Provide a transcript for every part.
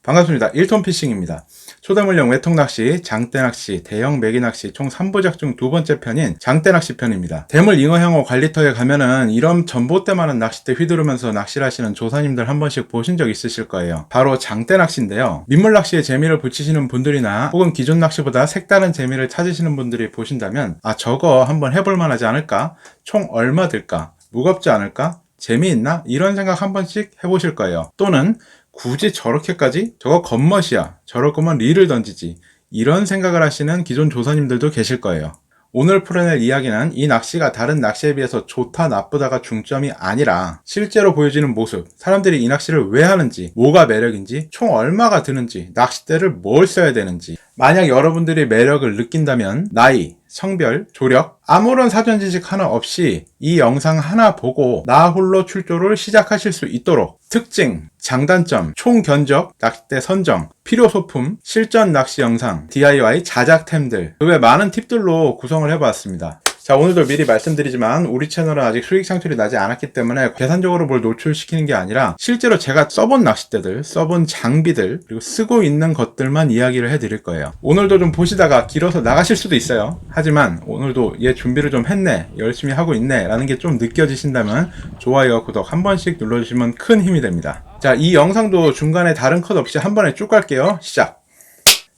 반갑습니다. 1톤 피싱입니다. 초대물량 외통낚시, 장대낚시, 대형 매기낚시 총 3부작 중 두 번째 편인 장대낚시 편입니다. 대물 잉어향어 관리터에 가면은 이런 전봇대 많은 낚싯대 휘두르면서 낚시를 하시는 조사님들 한 번씩 보신 적 있으실 거예요. 바로 장대낚시인데요. 민물낚시에 재미를 붙이시는 분들이나 혹은 기존 낚시보다 색다른 재미를 찾으시는 분들이 보신다면 저거 한번 해볼 만하지 않을까? 총 얼마 들까? 무겁지 않을까? 재미있나? 이런 생각 한 번씩 해보실 거예요. 또는 굳이 저렇게까지? 저거 겉멋이야. 저럴 거면 릴을 던지지. 이런 생각을 하시는 기존 조사님들도 계실 거예요. 오늘 풀어낼 이야기는 이 낚시가 다른 낚시에 비해서 좋다 나쁘다가 중점이 아니라 실제로 보여지는 모습, 사람들이 이 낚시를 왜 하는지, 뭐가 매력인지, 총 얼마가 드는지, 낚싯대를 뭘 써야 되는지, 만약 여러분들이 매력을 느낀다면 나이, 성별, 조력, 아무런 사전 지식 하나 없이 이 영상 하나 보고 나 홀로 출조를 시작하실 수 있도록 특징, 장단점, 총 견적, 낚싯대 선정, 필요 소품, 실전 낚시 영상, DIY 자작템들, 그 외 많은 팁들로 구성을 해봤습니다. 자, 오늘도 미리 말씀드리지만 우리 채널은 아직 수익 창출이 나지 않았기 때문에 계산적으로 뭘 노출시키는 게 아니라 실제로 제가 써본 낚싯대들, 써본 장비들, 그리고 쓰고 있는 것들만 이야기를 해드릴 거예요. 오늘도 좀 보시다가 길어서 나가실 수도 있어요. 하지만 오늘도 얘 준비를 좀 했네, 열심히 하고 있네 라는 게 좀 느껴지신다면 좋아요와 구독 한 번씩 눌러주시면 큰 힘이 됩니다. 자, 이 영상도 중간에 다른 컷 없이 한 번에 쭉 갈게요. 시작!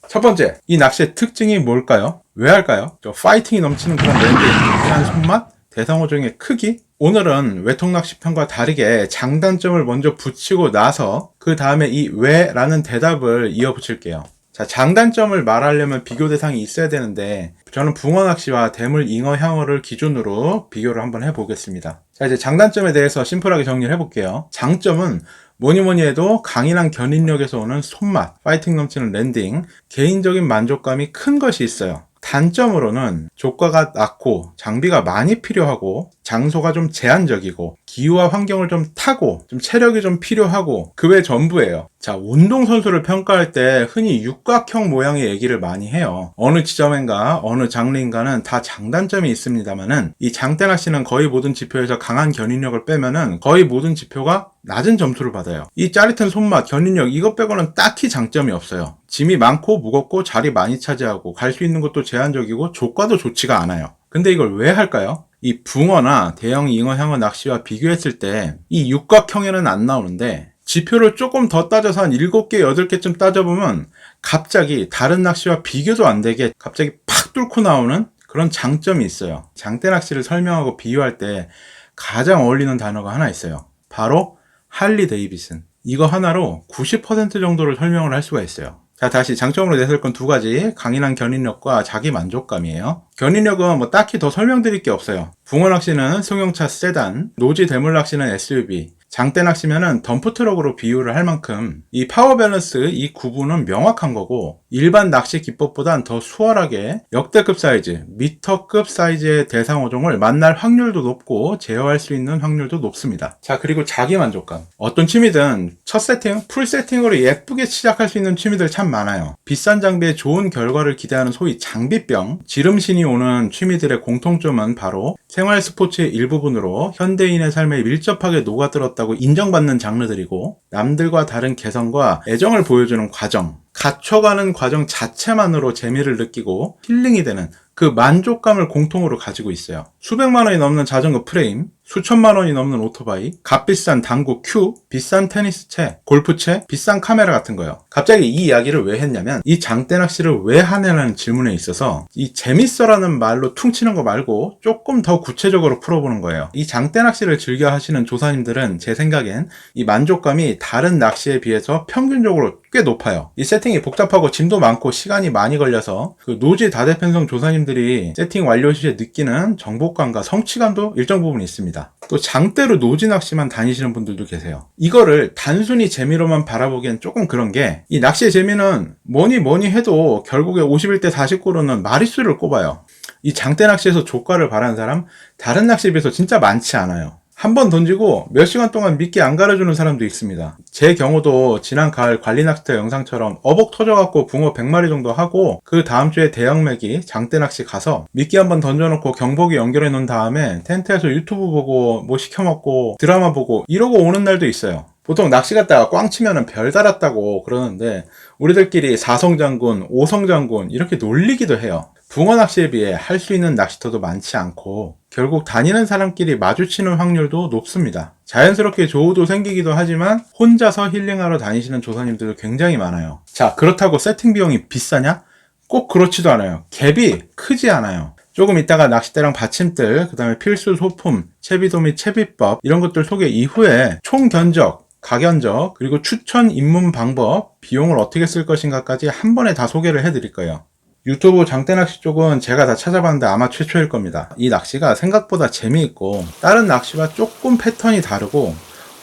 첫 번째, 이 낚시의 특징이 뭘까요? 왜 할까요? 파이팅이 넘치는 그런 랜드의 튼튼한 손맛, 대상어종의 크기. 오늘은 외통낚시 편과 다르게 장단점을 먼저 붙이고 나서 그 다음에 이 왜 라는 대답을 이어붙일게요. 자, 장단점을 말하려면 비교 대상이 있어야 되는데 저는 붕어낚시와 대물 잉어향어를 기준으로 비교를 한번 해보겠습니다. 자, 이제 장단점에 대해서 심플하게 정리를 해볼게요. 장점은 뭐니 해도 강인한 견인력에서 오는 손맛, 파이팅 넘치는 랜딩, 개인적인 만족감이 큰 것이 있어요. 단점으로는 조과가 낮고 장비가 많이 필요하고 장소가 좀 제한적이고 기후와 환경을 좀 타고 좀 체력이 좀 필요하고 그 외 전부예요. 자, 운동선수를 평가할 때 흔히 육각형 모양의 얘기를 많이 해요. 어느 지점인가 어느 장르인가는 다 장단점이 있습니다만은 이 장대낚시는 거의 모든 지표에서 강한 견인력을 빼면은 거의 모든 지표가 낮은 점수를 받아요. 이 짜릿한 손맛, 견인력 이것 빼고는 딱히 장점이 없어요. 짐이 많고 무겁고 자리 많이 차지하고 갈 수 있는 것도 제한적이고 조과도 좋지가 않아요. 근데 이걸 왜 할까요? 이 붕어나 대형 잉어향어 낚시와 비교했을 때 이 육각형에는 안 나오는데 지표를 조금 더 따져서 한 7개, 8개쯤 따져보면 갑자기 다른 낚시와 비교도 안 되게 갑자기 팍 뚫고 나오는 그런 장점이 있어요. 장대 낚시를 설명하고 비유할 때 가장 어울리는 단어가 하나 있어요. 바로 할리 데이비슨. 이거 하나로 90% 정도를 설명을 할 수가 있어요. 자, 다시 장점으로 내세울 건 두 가지. 강인한 견인력과 자기 만족감이에요. 견인력은 뭐 딱히 더 설명드릴 게 없어요. 붕어 낚시는 승용차 세단, 노지 대물 낚시는 SUV, 장대 낚시면은 덤프트럭으로 비유를 할 만큼 이 파워 밸런스, 이 구분은 명확한 거고 일반 낚시 기법보단 더 수월하게 역대급 사이즈, 미터급 사이즈의 대상어종을 만날 확률도 높고 제어할 수 있는 확률도 높습니다. 자, 그리고 자기 만족감. 어떤 취미든 첫 세팅, 풀 세팅으로 예쁘게 시작할 수 있는 취미들 참 많아요. 비싼 장비에 좋은 결과를 기대하는 소위 장비병, 지름신이 오는 취미들의 공통점은 바로 생활 스포츠의 일부분으로 현대인의 삶에 밀접하게 녹아들었다고 인정받는 장르들이고 남들과 다른 개성과 애정을 보여주는 과정, 갖춰가는 과정 자체만으로 재미를 느끼고 힐링이 되는 그 만족감을 공통으로 가지고 있어요. 수백만 원이 넘는 자전거 프레임, 수천만 원이 넘는 오토바이, 값비싼 당구 큐, 비싼 테니스채, 골프채, 비싼 카메라 같은 거요. 갑자기 이 이야기를 왜 했냐면 이 장대 낚시를 왜 하냐는 질문에 있어서 이 재밌어라는 말로 퉁치는 거 말고 조금 더 구체적으로 풀어보는 거예요. 이 장대 낚시를 즐겨 하시는 조사님들은 제 생각엔 이 만족감이 다른 낚시에 비해서 평균적으로 꽤 높아요. 이 세팅이 복잡하고 짐도 많고 시간이 많이 걸려서 그 노지 다대편성 조사님들이 세팅 완료 시에 느끼는 정복감과 성취감도 일정 부분 있습니다. 또 장대로 노지 낚시만 다니시는 분들도 계세요. 이거를 단순히 재미로만 바라보기엔 조금 그런 게 이 낚시의 재미는 뭐니 해도 결국에 51대 49로는 마리수를 꼽아요. 이 장대 낚시에서 조과를 바라는 사람 다른 낚시에 비해서 진짜 많지 않아요. 한 번 던지고 몇 시간 동안 미끼 안 갈아주는 사람도 있습니다. 제 경우도 지난 가을 관리 낚시터 영상처럼 어복 터져갖고 붕어 100마리 정도 하고 그 다음 주에 대형매기 장대 낚시 가서 미끼 한번 던져놓고 경보기 연결해 놓은 다음에 텐트에서 유튜브 보고 뭐 시켜먹고 드라마 보고 이러고 오는 날도 있어요. 보통 낚시 갔다가 꽝 치면은 별 달았다고 그러는데 우리들끼리 4성 장군, 5성 장군 이렇게 놀리기도 해요. 붕어 낚시에 비해 할 수 있는 낚시터도 많지 않고 결국 다니는 사람끼리 마주치는 확률도 높습니다. 자연스럽게 조우도 생기기도 하지만 혼자서 힐링하러 다니시는 조사님들도 굉장히 많아요. 자, 그렇다고 세팅 비용이 비싸냐? 꼭 그렇지도 않아요. 갭이 크지 않아요. 조금 이따가 낚싯대랑 받침들, 그 다음에 필수 소품, 채비도 및 채비법 이런 것들 소개 이후에 총 견적, 가견적, 그리고 추천 입문 방법, 비용을 어떻게 쓸 것인가까지 한 번에 다 소개를 해드릴 거예요. 유튜브 장대낚시 쪽은 제가 다 찾아봤는데 아마 최초일 겁니다. 이 낚시가 생각보다 재미있고 다른 낚시와 조금 패턴이 다르고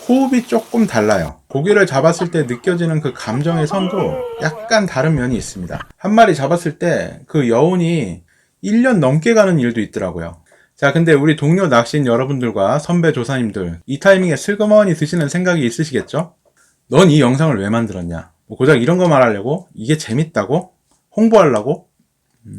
호흡이 조금 달라요. 고기를 잡았을 때 느껴지는 그 감정의 선도 약간 다른 면이 있습니다. 한 마리 잡았을 때 그 여운이 1년 넘게 가는 일도 있더라고요. 자, 근데 우리 동료 낚시인 여러분들과 선배 조사님들 이 타이밍에 슬그머니 드시는 생각이 있으시겠죠? 넌 이 영상을 왜 만들었냐? 뭐 고작 이런 거 말하려고? 이게 재밌다고? 홍보하려고?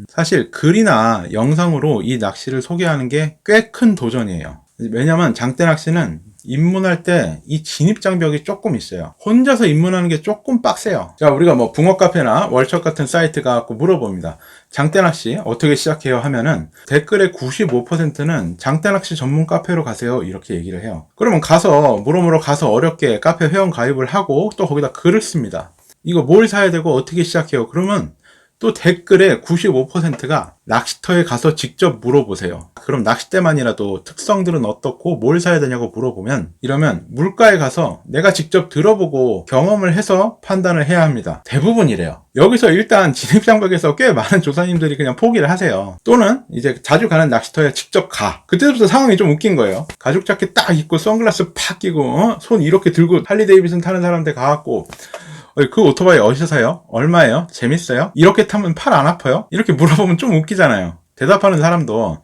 사실 글이나 영상으로 이 낚시를 소개하는 게 꽤 큰 도전이에요. 왜냐면 장대 낚시는 입문할 때 이 진입장벽이 조금 있어요. 혼자서 입문하는 게 조금 빡세요. 자, 우리가 뭐 붕어카페나 월척 같은 사이트 가갖고 물어봅니다. 장대낚시 어떻게 시작해요? 하면은 댓글의 95%는 장대낚시 전문 카페로 가세요 이렇게 얘기를 해요. 그러면 가서 물어보러 가서 어렵게 카페 회원 가입을 하고 또 거기다 글을 씁니다. 이거 뭘 사야 되고 어떻게 시작해요? 그러면 또 댓글의 95%가 낚시터에 가서 직접 물어보세요. 그럼 낚싯대만이라도 특성들은 어떻고 뭘 사야 되냐고 물어보면 이러면 물가에 가서 내가 직접 들어보고 경험을 해서 판단을 해야 합니다. 대부분 이래요. 여기서 일단 진입장벽에서 꽤 많은 조사님들이 그냥 포기를 하세요. 또는 이제 자주 가는 낚시터에 직접 가. 그때부터 상황이 좀 웃긴 거예요. 가죽 자켓 딱 입고 선글라스 팍 끼고 손 이렇게 들고 할리 데이비슨 타는 사람한테 가갖고 그 오토바이 어디서 사요? 얼마예요? 재밌어요? 이렇게 타면 팔 안 아파요? 이렇게 물어보면 좀 웃기잖아요. 대답하는 사람도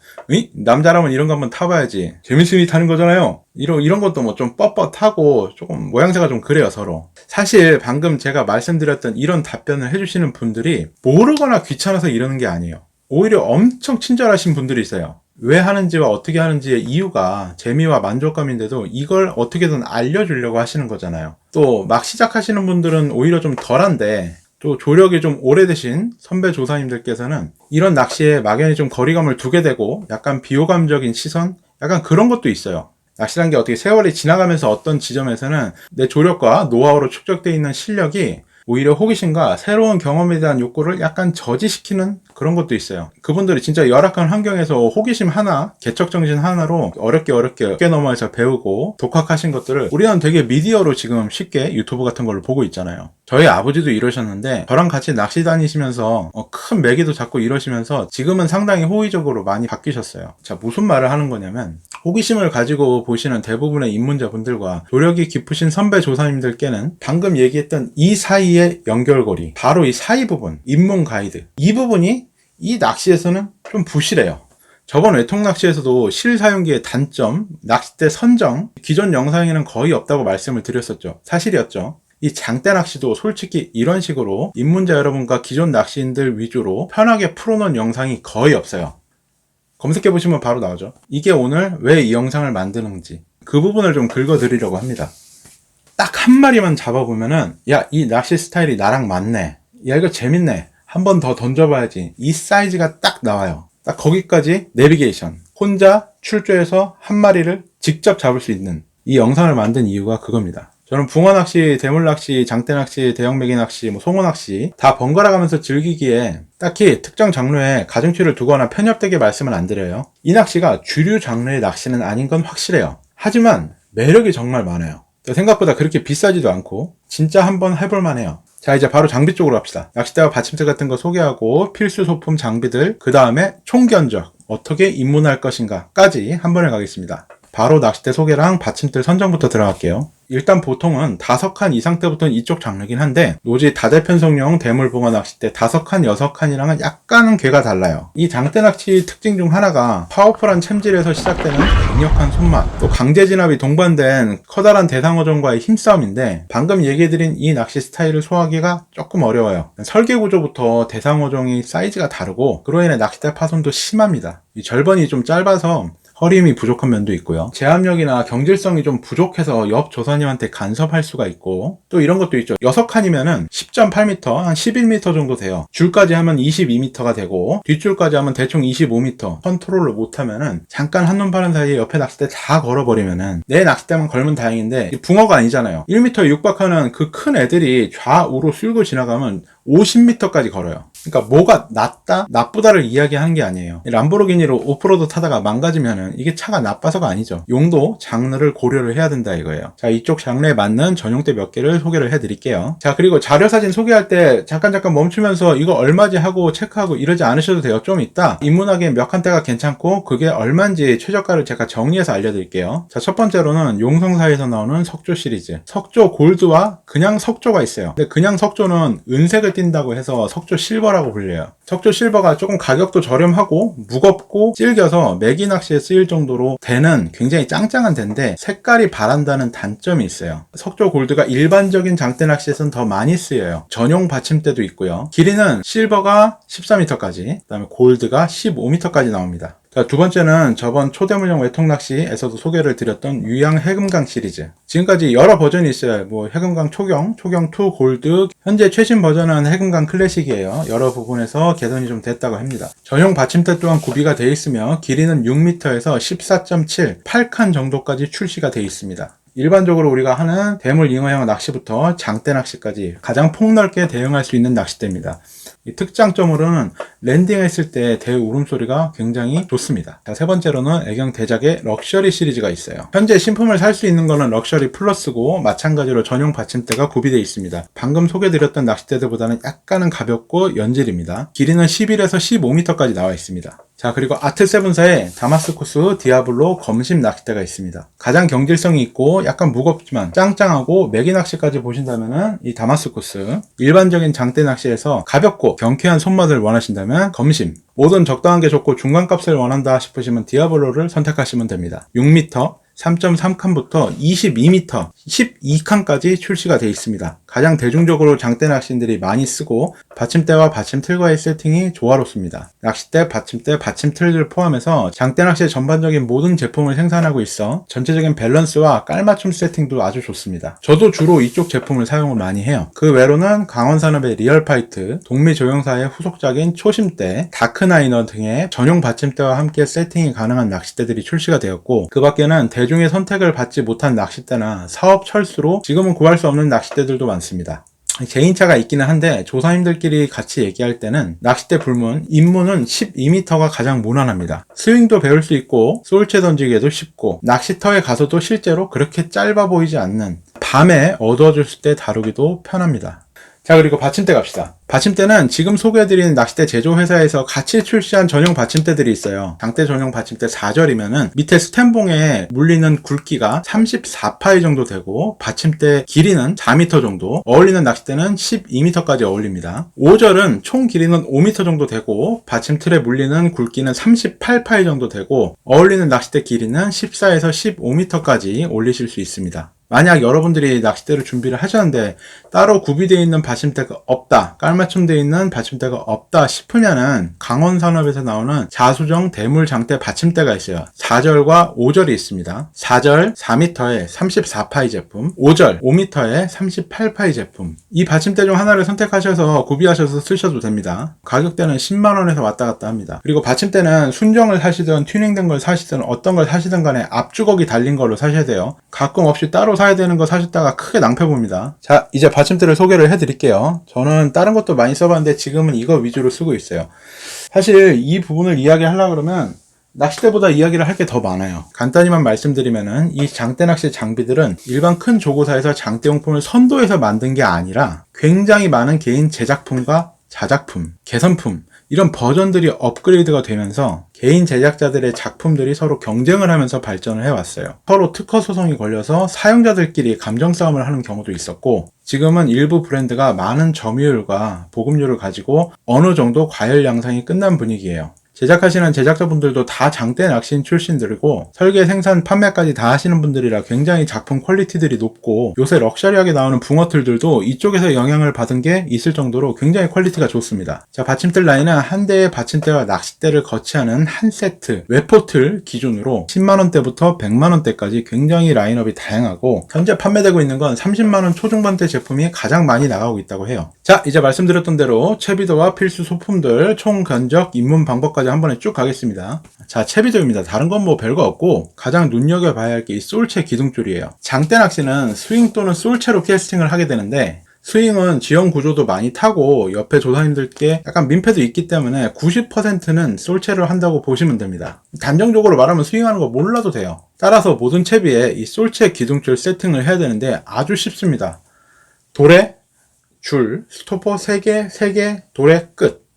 남자라면 이런 거 한번 타봐야지. 재밌으니 타는 거잖아요. 이런 것도 뭐 좀 뻣뻣하고 조금 모양새가 좀 그래요, 서로. 사실 방금 제가 말씀드렸던 이런 답변을 해주시는 분들이 모르거나 귀찮아서 이러는 게 아니에요. 오히려 엄청 친절하신 분들이 있어요. 왜 하는지와 어떻게 하는지의 이유가 재미와 만족감인데도 이걸 어떻게든 알려주려고 하시는 거잖아요. 또 막 시작하시는 분들은 오히려 좀 덜한데 또 조력이 좀 오래되신 선배 조사님들께서는 이런 낚시에 막연히 좀 거리감을 두게 되고 약간 비호감적인 시선? 약간 그런 것도 있어요. 낚시란 게 어떻게 세월이 지나가면서 어떤 지점에서는 내 조력과 노하우로 축적되어 있는 실력이 오히려 호기심과 새로운 경험에 대한 욕구를 약간 저지시키는 그런 것도 있어요. 그분들이 진짜 열악한 환경에서 호기심 하나, 개척정신 하나로 어렵게 넘어에서 배우고 독학하신 것들을 우리는 되게 미디어로 지금 쉽게 유튜브 같은 걸로 보고 있잖아요. 저희 아버지도 이러셨는데 저랑 같이 낚시 다니시면서 큰 메기도 잡고 이러시면서 지금은 상당히 호의적으로 많이 바뀌셨어요. 자, 무슨 말을 하는 거냐면 호기심을 가지고 보시는 대부분의 입문자분들과 조력이 깊으신 선배 조사님들께는 방금 얘기했던 이 사이의 연결고리, 바로 이 사이 부분, 입문 가이드, 이 부분이 이 낚시에서는 좀 부실해요. 저번 외통 낚시에서도 실사용기의 단점, 낚싯대 선정, 기존 영상에는 거의 없다고 말씀을 드렸었죠. 사실이었죠. 이 장대 낚시도 솔직히 이런 식으로 입문자 여러분과 기존 낚시인들 위주로 편하게 풀어놓은 영상이 거의 없어요. 검색해보시면 바로 나오죠. 이게 오늘 왜 이 영상을 만드는지 그 부분을 좀 긁어드리려고 합니다. 딱 한 마리만 잡아보면은 야, 이 낚시 스타일이 나랑 맞네, 야 이거 재밌네, 한 번 더 던져봐야지, 이 사이즈가 딱 나와요. 딱 거기까지 내비게이션, 혼자 출조해서 한 마리를 직접 잡을 수 있는 이 영상을 만든 이유가 그겁니다. 저는 붕어낚시, 대물낚시, 장대낚시, 대형메기낚시, 송어낚시 다 번갈아 가면서 즐기기에 딱히 특정 장르에 가중치를 두거나 편협되게 말씀은 안 드려요. 이 낚시가 주류 장르의 낚시는 아닌 건 확실해요. 하지만 매력이 정말 많아요. 생각보다 그렇게 비싸지도 않고 진짜 한번 해볼 만해요. 자, 이제 바로 장비 쪽으로 갑시다. 낚싯대와 받침대 같은 거 소개하고 필수 소품 장비들, 그 다음에 총견적, 어떻게 입문할 것인가까지 한 번에 가겠습니다. 바로 낚싯대 소개랑 받침대 선정부터 들어갈게요. 일단 보통은 5칸 이상 때부터는 이쪽 장르긴 한데 노지 다대편성용 대물붕어 낚싯대 5칸, 6칸이랑은 약간은 궤가 달라요. 이 장대 낚시 특징 중 하나가 파워풀한 챔질에서 시작되는 강력한 손맛, 또 강제 진압이 동반된 커다란 대상어종과의 힘싸움인데 방금 얘기해드린 이 낚시 스타일을 소화하기가 조금 어려워요. 설계 구조부터 대상어종이 사이즈가 다르고 그로 인해 낚싯대 파손도 심합니다. 이 절번이 좀 짧아서 허림이 부족한 면도 있고요. 제압력이나 경질성이 좀 부족해서 옆 조사님한테 간섭할 수가 있고, 또 이런 것도 있죠. 6칸이면은 10.8m, 한 11m 정도 돼요. 줄까지 하면 22m가 되고, 뒷줄까지 하면 대충 25m. 컨트롤을 못하면은 잠깐 한눈 파는 사이에 옆에 낚싯대 다 걸어버리면은 내 낚싯대만 걸면 다행인데 붕어가 아니잖아요. 1m에 육박하는 그 큰 애들이 좌우로 쓸고 지나가면 50m까지 걸어요. 그러니까 뭐가 낫다, 나쁘다를 이야기하는 게 아니에요. 람보르기니로 오프로드 타다가 망가지면은 이게 차가 나빠서가 아니죠. 용도, 장르를 고려를 해야 된다 이거예요. 자, 이쪽 장르에 맞는 전용대 몇 개를 소개를 해드릴게요. 자, 그리고 자료사진 소개할 때 잠깐 멈추면서 이거 얼마지 하고 체크하고 이러지 않으셔도 돼요. 좀 이따 인문하게 몇 칸대가 괜찮고 그게 얼마인지 최저가를 제가 정리해서 알려드릴게요. 자, 첫 번째로는 용성사에서 나오는 석조 시리즈. 석조 골드와 그냥 석조가 있어요. 근데 그냥 석조는 은색을 띈다고 해서 석조 실버라고 불려요. 석조 실버가 조금 가격도 저렴하고 무겁고 질겨서 매기 낚시에 쓰일 정도로 대는 굉장히 짱짱한 대인데 색깔이 바란다는 단점이 있어요. 석조 골드가 일반적인 장대 낚시에서는 더 많이 쓰여요. 전용 받침대도 있고요. 길이는 실버가 14m까지, 그 다음에 골드가 15m까지 나옵니다. 자, 두 번째는 저번 초대물형 외통낚시에서도 소개를 드렸던 유양 해금강 시리즈. 지금까지 여러 버전이 있어요. 뭐 해금강 초경, 초경2 골드, 현재 최신 버전은 해금강 클래식이에요. 여러 부분에서 개선이 좀 됐다고 합니다. 전용 받침대 또한 구비가 되어 있으며 길이는 6m에서 14.7, 8칸 정도까지 출시가 되어 있습니다. 일반적으로 우리가 하는 대물 잉어형 낚시부터 장대 낚시까지 가장 폭넓게 대응할 수 있는 낚싯대입니다. 이 특장점으로는 랜딩했을 때 대 울음소리가 굉장히 좋습니다. 자, 세 번째로는 애경 대작의 럭셔리 시리즈가 있어요. 현재 신품을 살 수 있는 거는 럭셔리 플러스고 마찬가지로 전용 받침대가 구비되어 있습니다. 방금 소개드렸던 낚싯대들보다는 약간은 가볍고 연질입니다. 길이는 11에서 15m까지 나와 있습니다. 자, 그리고 아트7사의 다마스쿠스 디아블로 검심 낚싯대가 있습니다. 가장 경질성이 있고 약간 무겁지만 짱짱하고 매기 낚시까지 보신다면은 이 다마스쿠스, 일반적인 장대 낚시에서 가볍고 경쾌한 손맛을 원하신다면 검심, 뭐든 적당한 게 좋고 중간값을 원한다 싶으시면 디아블로를 선택하시면 됩니다. 6m, 3.3칸부터 22m, 12칸까지 출시가 되어 있습니다. 가장 대중적으로 장대 낚시인들이 많이 쓰고 받침대와 받침틀과의 세팅이 조화롭습니다. 낚싯대, 받침대, 받침틀을 포함해서 장대 낚시의 전반적인 모든 제품을 생산하고 있어 전체적인 밸런스와 깔맞춤 세팅도 아주 좋습니다. 저도 주로 이쪽 제품을 사용을 많이 해요. 그 외로는 강원산업의 리얼파이트, 동미조영사의 후속작인 초심대, 다크나이너 등의 전용 받침대와 함께 세팅이 가능한 낚싯대들이 출시가 되었고, 그 밖에는 대중의 선택을 받지 못한 낚싯대나 사업 철수로 지금은 구할 수 없는 낚싯대들도 많습니다. 개인차가 있기는 한데 조사님들끼리 같이 얘기할 때는 낚싯대 불문, 입문은 12m가 가장 무난합니다. 스윙도 배울 수 있고 솔체 던지기에도 쉽고 낚시터에 가서도 실제로 그렇게 짧아 보이지 않는, 밤에 어두워졌을 때 다루기도 편합니다. 자, 그리고 받침대 갑시다. 받침대는 지금 소개해드리는 낚싯대 제조회사에서 같이 출시한 전용 받침대들이 있어요. 장대 전용 받침대 4절이면은 밑에 스텐봉에 물리는 굵기가 34파이 정도 되고 받침대 길이는 4m 정도, 어울리는 낚싯대는 12m까지 어울립니다. 5절은 총 길이는 5m 정도 되고 받침틀에 물리는 굵기는 38파이 정도 되고 어울리는 낚싯대 길이는 14에서 15m까지 올리실 수 있습니다. 만약 여러분들이 낚싯대를 준비를 하셨는데 따로 구비되어 있는 받침대가 없다, 깔맞춤되어 있는 받침대가 없다 싶으면은 강원산업에서 나오는 자수정 대물 장대 받침대가 있어요. 4절과 5절이 있습니다. 4절 4m에 34파이 제품, 5절 5m에 38파이 제품. 이 받침대 중 하나를 선택하셔서 구비하셔서 쓰셔도 됩니다. 가격대는 10만원에서 왔다 갔다 합니다. 그리고 받침대는 순정을 사시든 튜닝된 걸 사시든 어떤 걸 사시든 간에 앞주걱이 달린 걸로 사셔야 돼요. 가끔 없이 따로 사야 되는 거 사셨다가 크게 낭패 봅니다. 자, 이제 받침대를 소개를 해드릴게요. 저는 다른 것도 많이 써봤는데 지금은 이거 위주로 쓰고 있어요. 사실 이 부분을 이야기하려고 그러면 낚싯대보다 이야기를 할 게 더 많아요. 간단히만 말씀드리면은 이 장대 낚시 장비들은 일반 큰 조고사에서 장대용품을 선도해서 만든 게 아니라 굉장히 많은 개인 제작품과 자작품, 개선품, 이런 버전들이 업그레이드가 되면서 개인 제작자들의 작품들이 서로 경쟁을 하면서 발전을 해왔어요. 서로 특허 소송이 걸려서 사용자들끼리 감정 싸움을 하는 경우도 있었고, 지금은 일부 브랜드가 많은 점유율과 보급률을 가지고 어느 정도 과열 양상이 끝난 분위기예요. 제작하시는 제작자분들도 다 장대 낚시인 출신들이고 설계, 생산, 판매까지 다 하시는 분들이라 굉장히 작품 퀄리티들이 높고 요새 럭셔리하게 나오는 붕어틀들도 이쪽에서 영향을 받은 게 있을 정도로 굉장히 퀄리티가 좋습니다. 자, 받침대 라인은 한 대의 받침대와 낚싯대를 거치하는 한 세트 외포틀 기준으로 10만원대부터 100만원대까지 굉장히 라인업이 다양하고 현재 판매되고 있는 건 30만원 초중반대 제품이 가장 많이 나가고 있다고 해요. 자, 이제 말씀드렸던 대로 채비도와 필수 소품들 총 견적, 입문 방법까지 한 번에 쭉 가겠습니다. 자, 채비도입니다. 다른 건 뭐 별거 없고 가장 눈여겨봐야 할 게 이 솔체 기둥줄이에요. 장대 낚시는 스윙 또는 솔체로 캐스팅을 하게 되는데 스윙은 지형 구조도 많이 타고 옆에 조사님들께 약간 민폐도 있기 때문에 90%는 솔체를 한다고 보시면 됩니다. 단정적으로 말하면 스윙하는 거 몰라도 돼요. 따라서 모든 채비에 이 솔체 기둥줄 세팅을 해야 되는데 아주 쉽습니다. 도래, 줄, 스토퍼 3개, 3개, 도래, 끝.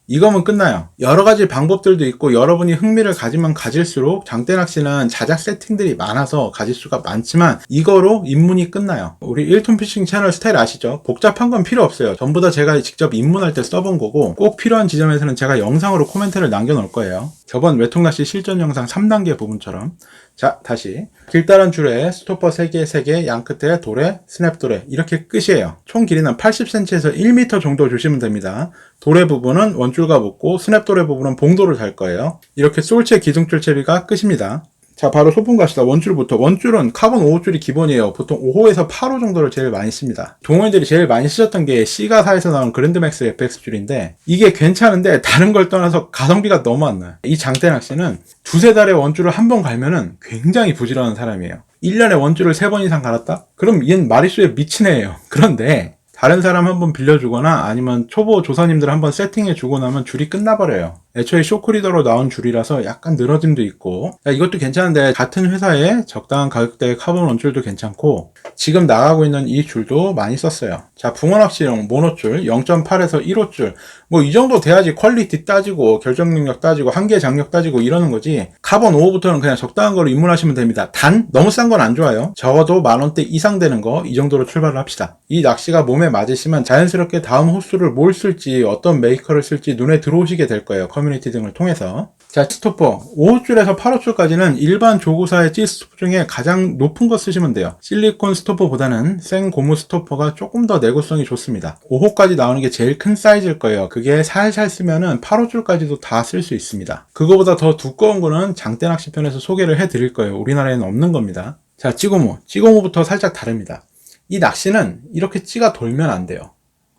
이거면 끝나요. 여러 가지 방법들도 있고 여러분이 흥미를 가지면 가질수록 장대 낚시는 자작 세팅들이 많아서 가질 수가 많지만 이거로 입문이 끝나요. 우리 1톤 피싱 채널 스타일 아시죠? 복잡한 건 필요 없어요. 전부 다 제가 직접 입문할 때 써본 거고 꼭 필요한 지점에서는 제가 영상으로 코멘트를 남겨놓을 거예요. 저번 외통낚시 실전 영상 3단계 부분처럼. 자, 다시 길다란 줄에 스토퍼 3개, 3개, 양끝에 도래, 스냅 도래 이렇게 끝이에요. 총 길이는 80cm에서 1m 정도 주시면 됩니다. 도래 부분은 원줄과 묶고 스냅 도래 부분은 봉도를 달 거예요. 이렇게 솔체 기둥줄 채비가 끝입니다. 자, 바로 소품 갑시다. 원줄부터. 원줄은 카본 5호줄이 기본이에요. 보통 5호에서 8호 정도를 제일 많이 씁니다. 동호인들이 제일 많이 쓰셨던 게 C가사에서 나온 그랜드맥스 FX 줄인데 이게 괜찮은데 다른 걸 떠나서 가성비가 너무 안 나요. 이 장대 낚시는 두세 달에 원줄을 한 번 갈면은 굉장히 부지런한 사람이에요. 1년에 원줄을 3번 이상 갈았다? 그럼 얘는 마리수에 미친 애예요. 그런데 다른 사람 한번 빌려주거나 아니면 초보 조사님들 한번 세팅해주고 나면 줄이 끝나버려요. 애초에 쇼크리더로 나온 줄이라서 약간 늘어짐도 있고 이것도 괜찮은데 같은 회사에 적당한 가격대의 카본 원줄도 괜찮고 지금 나가고 있는 이 줄도 많이 썼어요. 자, 붕어낚시용 모노줄 0.8에서 1호줄 뭐 이 정도 돼야지 퀄리티 따지고 결정 능력 따지고 한계 장력 따지고 이러는 거지 카본 5호부터는 그냥 적당한 거로 입문하시면 됩니다. 단 너무 싼 건 안 좋아요. 적어도 만원대 이상 되는 거 이 정도로 출발을 합시다. 이 낚시가 몸에 맞으시면 자연스럽게 다음 호수를 뭘 쓸지 어떤 메이커를 쓸지 눈에 들어오시게 될 거예요. 커뮤니티 등을 통해서. 자, 스토퍼 5호줄에서 8호줄까지는 일반 조구사의 찌 스토퍼 중에 가장 높은 거 쓰시면 돼요. 실리콘 스토퍼보다는 생 고무 스토퍼가 조금 더 내구성이 좋습니다. 5호까지 나오는 게 제일 큰 사이즈일 거예요. 그게 살살 쓰면은 8호줄까지도 다 쓸 수 있습니다. 그거보다 더 두꺼운 거는 장대 낚시편에서 소개를 해드릴 거예요. 우리나라에는 없는 겁니다. 자, 찌고무부터 살짝 다릅니다. 이 낚시는 이렇게 찌가 돌면 안 돼요.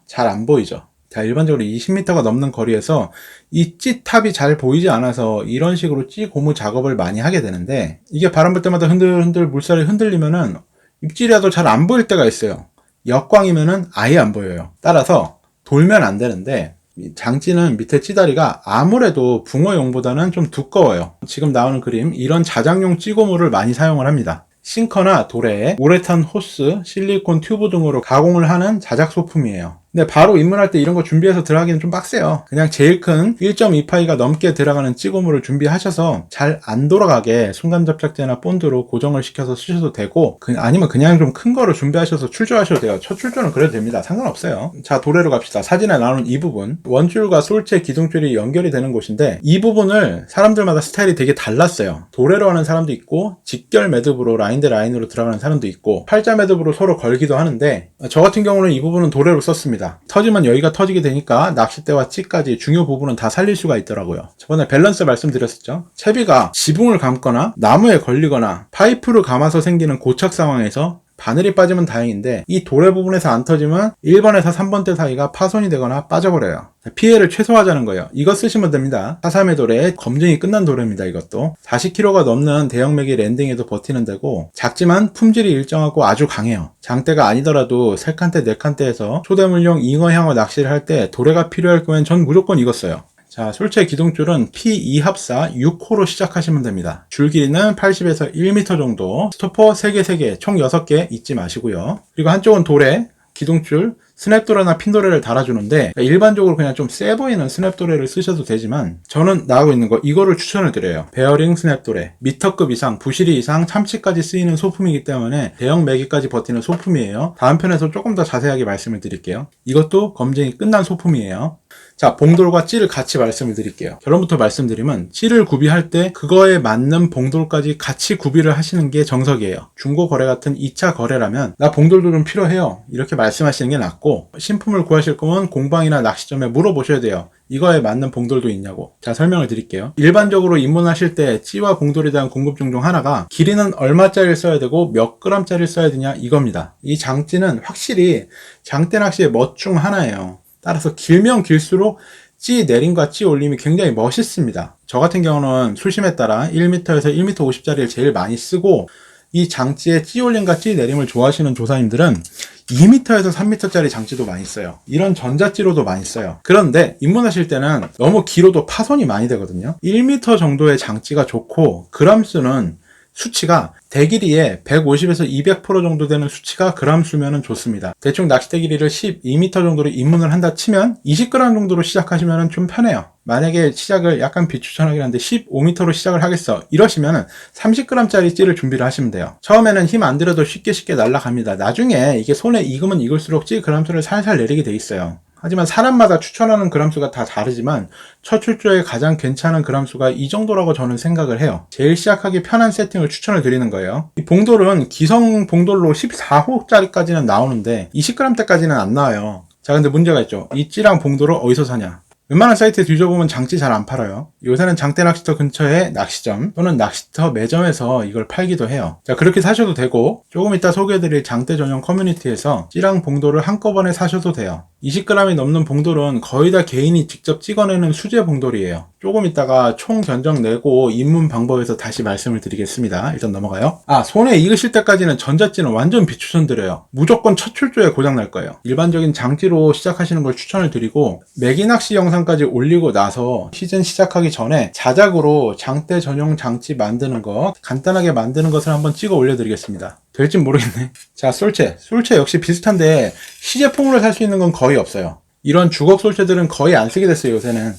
잘 안 보이죠? 자, 일반적으로 20m가 넘는 거리에서 이 찌탑이 잘 보이지 않아서 이런 식으로 찌 고무 작업을 많이 하게 되는데 이게 바람 불 때마다 흔들흔들 물살이 흔들리면은 입질이라도 잘 안 보일 때가 있어요. 역광이면은 아예 안 보여요. 따라서 돌면 안 되는데 장찌는 밑에 찌다리가 아무래도 붕어용보다는 좀 두꺼워요. 지금 나오는 그림 이런 자작용 찌고무를 많이 사용을 합니다. 싱커나 도래, 우레탄 호스, 실리콘 튜브 등으로 가공을 하는 자작 소품이에요. 근데 바로 입문할 때 이런 거 준비해서 들어가기는 좀 빡세요. 그냥 제일 큰 1.2파이가 넘게 들어가는 찌고무를 준비하셔서 잘 안 돌아가게 순간접착제나 본드로 고정을 시켜서 쓰셔도 되고 아니면 그냥 좀 큰 거를 준비하셔서 출조하셔도 돼요. 첫 출조는 그래도 됩니다. 상관없어요. 자, 도래로 갑시다. 사진에 나오는 이 부분 원줄과 솔체 기둥줄이 연결이 되는 곳인데 이 부분을 사람들마다 스타일이 되게 달랐어요. 도래로 하는 사람도 있고 직결 매듭으로 라인 대 라인으로 들어가는 사람도 있고 팔자 매듭으로 서로 걸기도 하는데 저 같은 경우는 이 부분은 도래로 썼습니다. 터지면 여기가 터지게 되니까 낚싯대와 찌까지 중요 부분은 다 살릴 수가 있더라고요. 저번에 밸런스 말씀드렸었죠. 채비가 지붕을 감거나 나무에 걸리거나 파이프를 감아서 생기는 고착 상황에서 바늘이 빠지면 다행인데 이 도래 부분에서 안 터지면 1번에서 3번대 사이가 파손이 되거나 빠져버려요. 피해를 최소화하자는 거예요. 이거 쓰시면 됩니다. 4.3의 도래, 검증이 끝난 도래입니다. 이것도 40kg가 넘는 대형맥이 랜딩에도 버티는 데고 작지만 품질이 일정하고 아주 강해요. 장대가 아니더라도 3칸대 4칸대에서 초대물용 잉어 향어 낚시를 할 때 도래가 필요할 경우엔 전 무조건 이거 써요. 자, 솔체 기둥줄은 P2 합사 6호로 시작하시면 됩니다. 줄 길이는 80에서 1m 정도, 스토퍼 3개 총 6개 잊지 마시고요. 그리고 한쪽은 도래, 기둥줄, 스냅도레나 핀도레를 달아주는데 일반적으로 그냥 좀 세 보이는 스냅도레를 쓰셔도 되지만 저는 나가고 있는 거 이거를 추천을 드려요. 베어링 스냅도레, 미터급 이상, 부시리 이상, 참치까지 쓰이는 소품이기 때문에 대형 매기까지 버티는 소품이에요. 다음 편에서 조금 더 자세하게 말씀을 드릴게요. 이것도 검증이 끝난 소품이에요. 자, 봉돌과 찌를 같이 말씀을 드릴게요. 결론부터 말씀드리면 찌를 구비할 때 그거에 맞는 봉돌까지 같이 구비를 하시는 게 정석이에요. 중고 거래 같은 2차 거래라면 나 봉돌도 좀 필요해요, 이렇게 말씀하시는 게 낫고, 신품을 구하실 거면 공방이나 낚시점에 물어보셔야 돼요. 이거에 맞는 봉돌도 있냐고. 자, 설명을 드릴게요. 일반적으로 입문하실 때 찌와 봉돌에 대한 궁금증 중 하나가 길이는 얼마짜리를 써야 되고 몇 g짜리를 써야 되냐, 이겁니다. 이 장찌는 확실히 장대 낚시의 멋 중 하나예요. 따라서 길면 길수록 찌 내림과 찌 올림이 굉장히 멋있습니다. 저 같은 경우는 수심에 따라 1m에서 1m 50짜리를 제일 많이 쓰고, 이 장찌의 찌 올림과 찌 내림을 좋아하시는 조사님들은 2m에서 3m짜리 장찌도 많이 써요. 이런 전자찌로도 많이 써요. 그런데 입문하실 때는 너무 길어도 파손이 많이 되거든요. 1m 정도의 장찌가 좋고, g수는 수치가 대길이에 150에서 200% 정도 되는 수치가 g수면 좋습니다. 대충 낚싯대 길이를 12m 정도로 입문을 한다 치면 20g 정도로 시작하시면 좀 편해요. 만약에 시작을 약간 비추천하긴 한데 15m로 시작을 하겠어 이러시면 30g짜리 찌를 준비를 하시면 돼요. 처음에는 힘 안 들여도 쉽게 날아갑니다. 나중에 이게 손에 익으면 익을수록 찌 g수를 살살 내리게 돼 있어요. 하지만 사람마다 추천하는 g수가 다 다르지만 첫 출조에 가장 괜찮은 g수가 이 정도라고 저는 생각을 해요. 제일 시작하기 편한 세팅을 추천을 드리는 거예요. 이 봉돌은 기성 봉돌로 14호짜리까지는 나오는데 20g대까지는 안 나와요. 자, 근데 문제가 있죠. 이 찌랑 봉돌을 어디서 사냐? 웬만한 사이트에 뒤져보면 장찌 잘 안 팔아요. 요새는 장대 낚시터 근처에 낚시점 또는 낚시터 매점에서 이걸 팔기도 해요. 자, 그렇게 사셔도 되고, 조금 이따 소개해드릴 장대 전용 커뮤니티에서 찌랑 봉돌을 한꺼번에 사셔도 돼요. 20g이 넘는 봉돌은 거의 다 개인이 직접 찍어내는 수제 봉돌이에요. 조금 이따가 총 견적 내고 입문 방법에서 다시 말씀을 드리겠습니다. 일단 넘어가요. 손에 익으실 때까지는 전자찌는 완전 비추천드려요. 무조건 첫 출조에 고장 날 거예요. 일반적인 장찌로 시작하시는 걸 추천을 드리고, 매기낚시 영상까지 올리고 나서 시즌 시작하기 전에 자작으로 장대 전용 장찌 만드는 거, 간단하게 만드는 것을 한번 찍어 올려드리겠습니다. 될진 모르겠네. 자, 솔체 역시 비슷한데 시제품으로 살 수 있는 건 거의 없어요. 이런 주걱 솔체들은 거의 안 쓰게 됐어요, 요새는.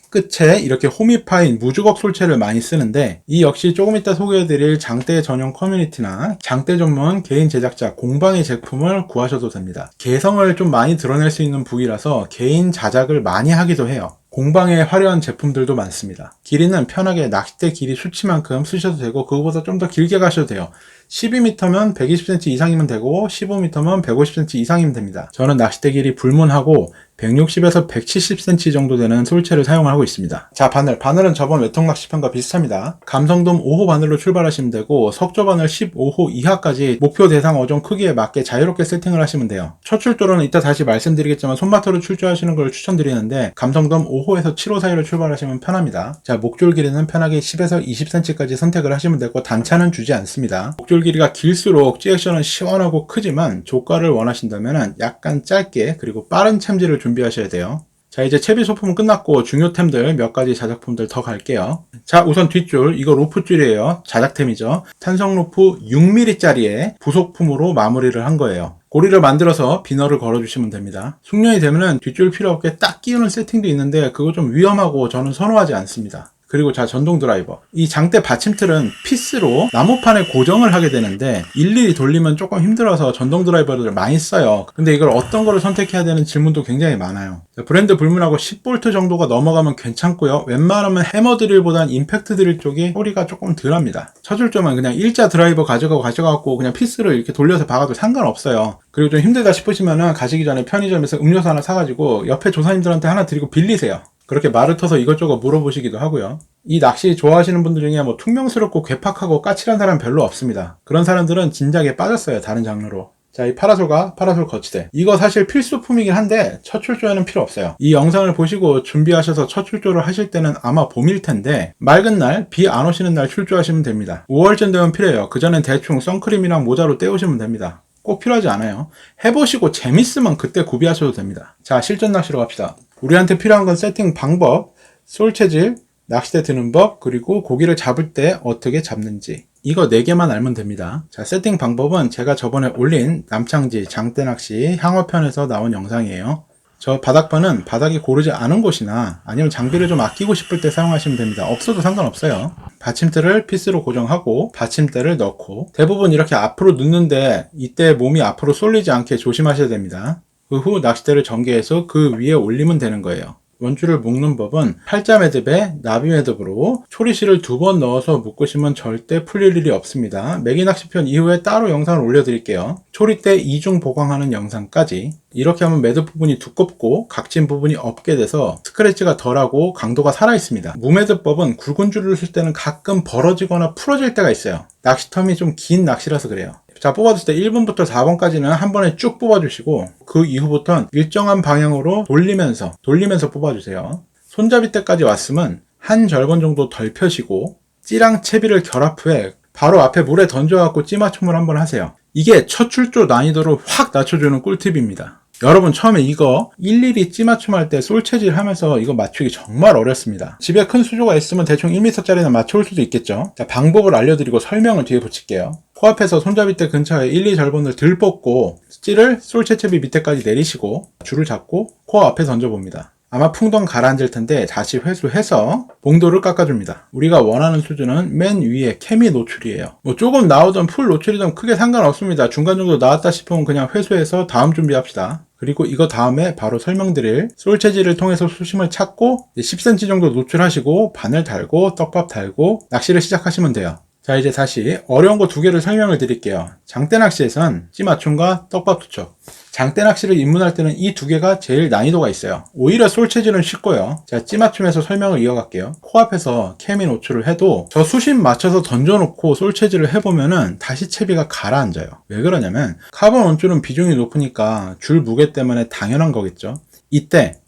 끝에 이렇게 홈이 파인 무주걱 솔체를 많이 쓰는데, 이 역시 조금 이따 소개해드릴 장대 전용 커뮤니티나 장대 전문 개인 제작자 공방의 제품을 구하셔도 됩니다. 개성을 좀 많이 드러낼 수 있는 부위라서 개인 자작을 많이 하기도 해요. 공방에 화려한 제품들도 많습니다. 길이는 편하게 낚싯대 길이 수치만큼 쓰셔도 되고, 그거보다 좀 더 길게 가셔도 돼요. 12m면 120cm 이상이면 되고 15m면 150cm 이상이면 됩니다. 저는 낚싯대 길이 불문하고 160에서 170cm 정도 되는 솔체를 사용을 하고 있습니다. 자, 바늘은 저번 외통낚시편과 비슷합니다. 감성돔 5호 바늘로 출발하시면 되고, 석조 바늘 15호 이하까지 목표 대상 어종 크기에 맞게 자유롭게 세팅을 하시면 돼요. 첫 출조로는 이따 다시 말씀드리겠지만 손마터로 출조하시는 걸 추천드리는데, 감성돔 5호에서 7호 사이로 출발하시면 편합니다. 자, 목줄 길이는 편하게 10에서 20cm까지 선택을 하시면 되고, 단차는 주지 않습니다. 목줄 길이가 길수록 찌액션은 시원하고 크지만, 조가를 원하신다면 약간 짧게 그리고 빠른 챔질을 준비하셔야 돼요. 자, 이제 채비 소품은 끝났고 중요템들 몇 가지 자작품들 더 갈게요. 자, 우선 뒷줄, 이거 로프줄이에요. 자작템이죠. 탄성 로프 6mm짜리에 부속품으로 마무리를 한 거예요. 고리를 만들어서 비너를 걸어주시면 됩니다. 숙련이 되면은 뒷줄 필요 없게 딱 끼우는 세팅도 있는데, 그거 좀 위험하고 저는 선호하지 않습니다. 그리고 자, 전동 드라이버. 이 장대 받침틀은 피스로 나무판에 고정을 하게 되는데 일일이 돌리면 조금 힘들어서 전동 드라이버를 많이 써요. 근데 이걸 어떤 거를 선택해야 되는 질문도 굉장히 많아요. 브랜드 불문하고 10V 정도가 넘어가면 괜찮고요. 웬만하면 해머 드릴보단 임팩트 드릴 쪽이 소리가 조금 덜합니다. 쳐줄 점은 그냥 일자 드라이버 가져가고 그냥 피스를 이렇게 돌려서 박아도 상관없어요. 그리고 좀 힘들다 싶으시면은 가시기 전에 편의점에서 음료수 하나 사가지고 옆에 조사님들한테 하나 드리고 빌리세요. 그렇게 말을 터서 이것저것 물어보시기도 하고요. 이 낚시 좋아하시는 분들 중에 뭐 퉁명스럽고 괴팍하고 까칠한 사람 별로 없습니다. 그런 사람들은 진작에 빠졌어요, 다른 장르로. 자, 이 파라솔과 파라솔 거치대. 이거 사실 필수품이긴 한데 첫 출조에는 필요 없어요. 이 영상을 보시고 준비하셔서 첫 출조를 하실 때는 아마 봄일 텐데, 맑은 날, 비 안 오시는 날 출조하시면 됩니다. 5월쯤 되면 필요해요. 그전엔 대충 선크림이랑 모자로 떼우시면 됩니다. 꼭 필요하지 않아요. 해보시고 재밌으면 그때 구비하셔도 됩니다. 자, 실전 낚시로 갑시다. 우리한테 필요한 건 세팅 방법, 솔 체질, 낚싯대 드는 법, 그리고 고기를 잡을 때 어떻게 잡는지. 이거 4개만 알면 됩니다. 자, 세팅 방법은 제가 저번에 올린 남창지 장대낚시 향어편에서 나온 영상이에요. 저 바닥바는 바닥이 고르지 않은 곳이나 아니면 장비를 좀 아끼고 싶을 때 사용하시면 됩니다. 없어도 상관없어요. 받침대를 피스로 고정하고 받침대를 넣고, 대부분 이렇게 앞으로 눕는데 이때 몸이 앞으로 쏠리지 않게 조심하셔야 됩니다. 그 후 낚싯대를 전개해서 그 위에 올리면 되는 거예요. 원줄을 묶는 법은 팔자 매듭에 나비 매듭으로 초리실을 2번 넣어서 묶으시면 절대 풀릴 일이 없습니다. 매기낚시편 이후에 따로 영상을 올려드릴게요. 초리대 이중 보강하는 영상까지. 이렇게 하면 매듭 부분이 두껍고 각진 부분이 없게 돼서 스크래치가 덜하고 강도가 살아있습니다. 무매듭법은 굵은 줄을 쓸 때는 가끔 벌어지거나 풀어질 때가 있어요. 낚시 텀이 좀 긴 낚시라서 그래요. 자, 뽑아줄 때 1번부터 4번까지는 한 번에 쭉 뽑아주시고 그 이후부터는 일정한 방향으로 돌리면서 뽑아주세요. 손잡이 때까지 왔으면 한 절번 정도 덜 펴시고 찌랑 채비를 결합 후에 바로 앞에 물에 던져갖고 찌맞춤을 한번 하세요. 이게 첫 출조 난이도를 확 낮춰주는 꿀팁입니다. 여러분 처음에 이거 일일이 찌맞춤할 때 솔체질 하면서 이거 맞추기 정말 어렵습니다. 집에 큰 수조가 있으면 대충 1m짜리는 맞춰올 수도 있겠죠. 자, 방법을 알려드리고 설명을 뒤에 붙일게요. 코앞에서 손잡이대 근처에 1, 2절번을 들 뽑고 찌를 솔체채비 밑에까지 내리시고 줄을 잡고 코 앞에 던져봅니다. 아마 풍덩 가라앉을 텐데 다시 회수해서 봉도를 깎아줍니다. 우리가 원하는 수준은 맨 위에 케미 노출이에요. 뭐 조금 나오던 풀 노출이든 크게 상관없습니다. 중간 정도 나왔다 싶으면 그냥 회수해서 다음 준비합시다. 그리고 이거 다음에 바로 설명드릴 솔체질을 통해서 수심을 찾고 10cm 정도 노출하시고 바늘 달고 떡밥 달고 낚시를 시작하시면 돼요. 자, 이제 다시 어려운 거 2개를 설명을 드릴게요. 장대낚시에선 찌맞춤과 떡밥 투척. 장대낚시를 입문할 때는 이 2개가 제일 난이도가 있어요. 오히려 솔체질은 쉽고요. 자, 찌맞춤에서 설명을 이어갈게요. 코앞에서 케미 노출을 해도 저 수심 맞춰서 던져놓고 솔체질을 해보면은 다시 채비가 가라앉아요. 왜 그러냐면 카본 원줄은 비중이 높으니까 줄 무게 때문에 당연한 거겠죠. 이때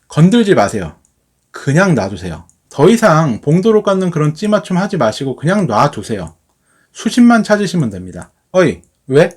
건들지 마세요. 그냥 놔두세요. 더 이상 봉도로 깎는 그런 찌맞춤 하지 마시고 그냥 놔두세요. 수심만 찾으시면 됩니다. 어이, 왜?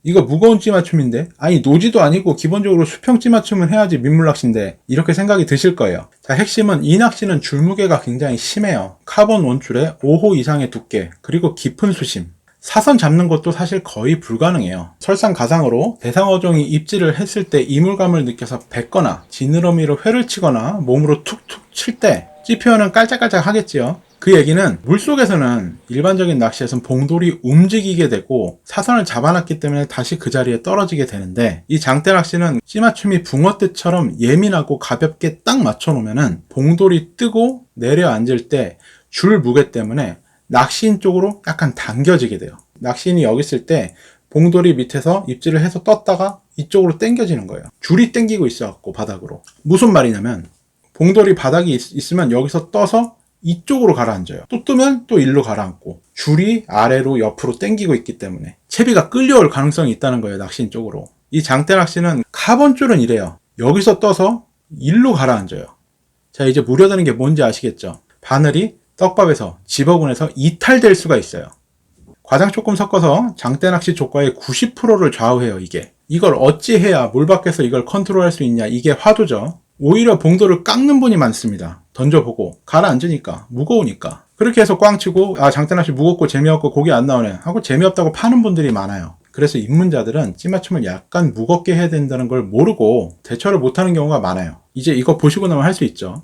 이거 무거운 찌맞춤인데? 아니, 노지도 아니고 기본적으로 수평 찌맞춤은 해야지 민물낚시인데, 이렇게 생각이 드실 거예요. 자, 핵심은 이 낚시는 줄무게가 굉장히 심해요. 카본 원줄에 5호 이상의 두께, 그리고 깊은 수심. 사선 잡는 것도 사실 거의 불가능해요. 설상가상으로 대상어종이 입질을 했을 때 이물감을 느껴서 뱉거나 지느러미로 회를 치거나 몸으로 툭툭 칠 때 찌표현은 깔짝깔짝 하겠지요. 그 얘기는 물속에서는 일반적인 낚시에서는 봉돌이 움직이게 되고 사선을 잡아놨기 때문에 다시 그 자리에 떨어지게 되는데, 이 장대 낚시는 찌맞춤이 붕어떼처럼 예민하고 가볍게 딱 맞춰놓으면은 봉돌이 뜨고 내려앉을 때 줄 무게 때문에 낚시인 쪽으로 약간 당겨지게 돼요. 낚시인이 여기 있을 때 봉돌이 밑에서 입질을 해서 떴다가 이쪽으로 당겨지는 거예요. 줄이 당기고 있어갖고 바닥으로. 무슨 말이냐면 봉돌이 바닥이 있으면 여기서 떠서 이쪽으로 가라앉아요. 또 뜨면 또 일로 가라앉고 줄이 아래로 옆으로 당기고 있기 때문에 채비가 끌려올 가능성이 있다는 거예요. 낚시인 쪽으로. 이 장대 낚시는 카본줄은 이래요. 여기서 떠서 일로 가라앉아요. 자, 이제 무려드는 게 뭔지 아시겠죠? 바늘이 떡밥에서 집어군에서 이탈될 수가 있어요. 과장 조금 섞어서 장대 낚시 조과의 90%를 좌우해요. 이걸 어찌 해야 물 밖에서 이걸 컨트롤할 수 있냐, 이게 화두죠. 오히려 봉돌을 깎는 분이 많습니다. 던져보고 가라앉으니까, 무거우니까. 그렇게 해서 꽝치고 장대 낚시 무겁고 재미없고 고기 안 나오네 하고 재미없다고 파는 분들이 많아요. 그래서 입문자들은 찌맞춤을 약간 무겁게 해야 된다는 걸 모르고 대처를 못하는 경우가 많아요. 이제 이거 보시고 나면 할 수 있죠.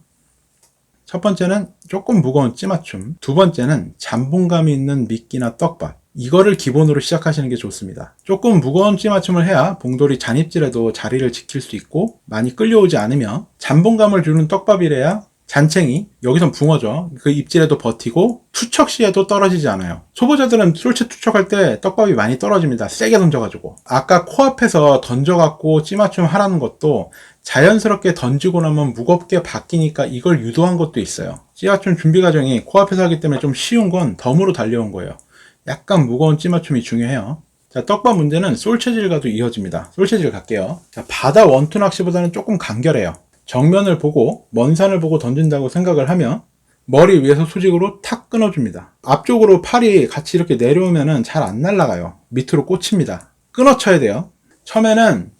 첫 번째는 조금 무거운 찌맞춤, 두 번째는 잠봉감이 있는 미끼나 떡밥, 이거를 기본으로 시작하시는 게 좋습니다. 조금 무거운 찌맞춤을 해야 봉돌이 잔입질에도 자리를 지킬 수 있고 많이 끌려오지 않으며, 잠봉감을 주는 떡밥이래야 잔챙이, 여기선 붕어죠. 그 입질에도 버티고 투척 시에도 떨어지지 않아요. 초보자들은 솔체 투척할 때 떡밥이 많이 떨어집니다. 세게 던져가지고. 아까 코앞에서 던져갖고 찌맞춤 하라는 것도 자연스럽게 던지고 나면 무겁게 바뀌니까 이걸 유도한 것도 있어요. 찌맞춤 준비 과정이 코앞에서 하기 때문에 좀 쉬운 건 덤으로 달려온 거예요. 약간 무거운 찌맞춤이 중요해요. 자, 떡밥 문제는 솔체질과도 이어집니다. 솔체질 갈게요. 자, 바다 원투 낚시보다는 조금 간결해요. 정면을 보고 먼 산을 보고 던진다고 생각을 하면 머리 위에서 수직으로 탁 끊어줍니다. 앞쪽으로 팔이 같이 이렇게 내려오면은 잘 안 날아가요. 밑으로 꽂힙니다. 끊어쳐야 돼요. 처음에는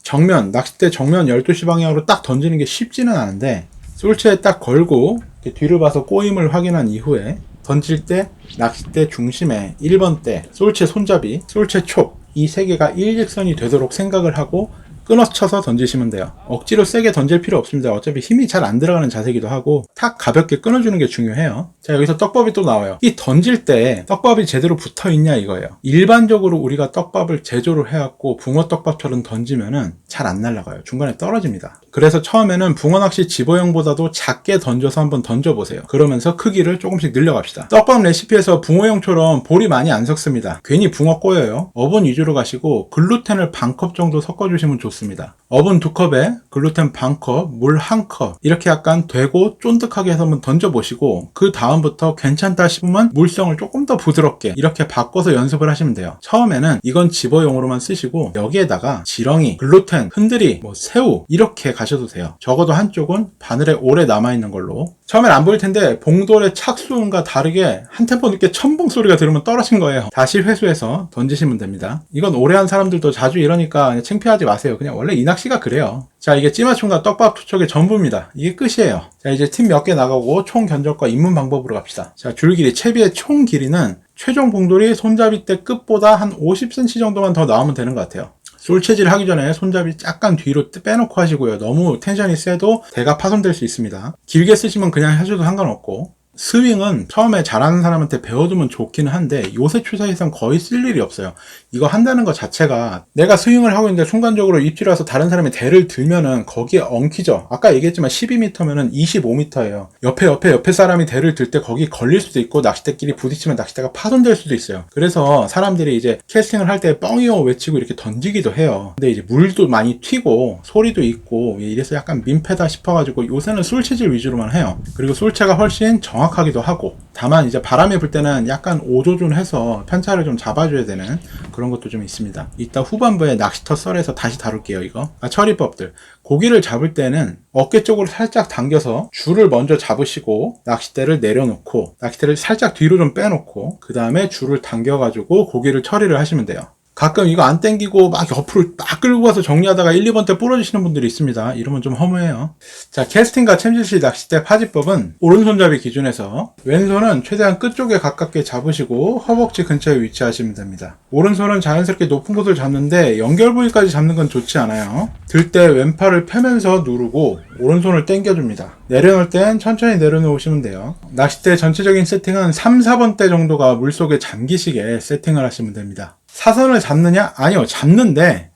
낚싯대 정면 12시 방향으로 딱 던지는 게 쉽지는 않은데, 솔체에 딱 걸고 이렇게 뒤를 봐서 꼬임을 확인한 이후에 던질 때 낚싯대 중심에 1번대, 솔체 손잡이, 솔체 촉, 이 세 개가 일직선이 되도록 생각을 하고 끊어쳐서 던지시면 돼요. 억지로 세게 던질 필요 없습니다. 어차피 힘이 잘 안 들어가는 자세이기도 하고 탁 가볍게 끊어주는 게 중요해요. 자, 여기서 떡밥이 또 나와요. 이 던질 때 떡밥이 제대로 붙어있냐 이거예요. 일반적으로 우리가 떡밥을 제조를 해갖고 붕어 떡밥처럼 던지면은 잘 안 날아가요. 중간에 떨어집니다. 그래서 처음에는 붕어낚시 집어용보다도 작게 던져서 한번 던져보세요. 그러면서 크기를 조금씩 늘려갑시다. 떡밥 레시피에서 붕어용처럼 볼이 많이 안 섞습니다. 괜히 붕어 꼬여요. 어분 위주로 가시고 글루텐을 반컵 정도 섞어주시면 좋습니다. 어분 2컵에 글루텐 반컵, 물 1컵 이렇게 약간 되고 쫀득하게 해서 한번 던져보시고 그 다음부터 괜찮다 싶으면 물성을 조금 더 부드럽게 이렇게 바꿔서 연습을 하시면 돼요. 처음에는 이건 집어용으로만 쓰시고 여기에다가 지렁이, 글루텐, 흔들이, 새우 이렇게 가셔도 돼요. 적어도 한쪽은 바늘에 오래 남아있는 걸로. 처음엔 안 보일 텐데 봉돌의 착수음과 다르게 한 템포 늦게 첨벙 소리가 들으면 떨어진 거예요. 다시 회수해서 던지시면 됩니다. 이건 오래 한 사람들도 자주 이러니까 그냥 창피하지 마세요. 그냥 원래 이 낚시가 그래요. 자, 이게 찌마충과 떡밥 투척의 전부입니다. 이게 끝이에요. 자, 이제 팀 몇 개 나가고 총 견적과 입문 방법으로 갑시다. 자, 줄 길이, 채비의 총 길이는 최종 봉돌이 손잡이 때 끝보다 한 50cm 정도만 더 나오면 되는 것 같아요. 솔체질 하기 전에 손잡이 약간 뒤로 빼놓고 하시고요. 너무 텐션이 세도 대가 파손될 수 있습니다. 길게 쓰시면 그냥 하셔도 상관없고, 스윙은 처음에 잘하는 사람한테 배워두면 좋기는 한데 요새 추세에선 거의 쓸 일이 없어요. 이거 한다는 것 자체가 내가 스윙을 하고 있는데 순간적으로 입질 와서 다른 사람이 대를 들면은 거기에 엉키죠. 아까 얘기했지만 12m면은 25m예요. 옆에 사람이 대를 들 때 거기 걸릴 수도 있고 낚싯대끼리 부딪히면 낚싯대가 파손될 수도 있어요. 그래서 사람들이 이제 캐스팅을 할 때 뻥이요 외치고 이렇게 던지기도 해요. 근데 이제 물도 많이 튀고 소리도 있고 이래서 약간 민폐다 싶어가지고 요새는 솔체질 위주로만 해요. 그리고 솔체가 훨씬 정확하기도 하고, 다만 이제 바람이 불 때는 약간 오조준해서 편차를 좀 잡아줘야 되는 그런 것도 좀 있습니다. 이따 후반부에 낚시터 썰에서 다시 다룰게요. 이거 처리법들. 고기를 잡을 때는 어깨 쪽으로 살짝 당겨서 줄을 먼저 잡으시고 낚싯대를 내려놓고 낚싯대를 살짝 뒤로 좀 빼놓고 그 다음에 줄을 당겨가지고 고기를 처리를 하시면 돼요. 가끔 이거 안 땡기고 막 옆으로 딱 끌고 가서 정리하다가 1, 2번 때 부러지시는 분들이 있습니다. 이러면 좀 허무해요. 자, 캐스팅과 챔질시 낚싯대 파지법은 오른손잡이 기준에서 왼손은 최대한 끝쪽에 가깝게 잡으시고 허벅지 근처에 위치하시면 됩니다. 오른손은 자연스럽게 높은 곳을 잡는데 연결 부위까지 잡는 건 좋지 않아요. 들 때 왼팔을 펴면서 누르고 오른손을 당겨줍니다. 내려놓을 땐 천천히 내려놓으시면 돼요. 낚싯대 전체적인 세팅은 3, 4번대 정도가 물속에 잠기시게 세팅을 하시면 됩니다. 사선을 잡느냐? 아니요, 잡는데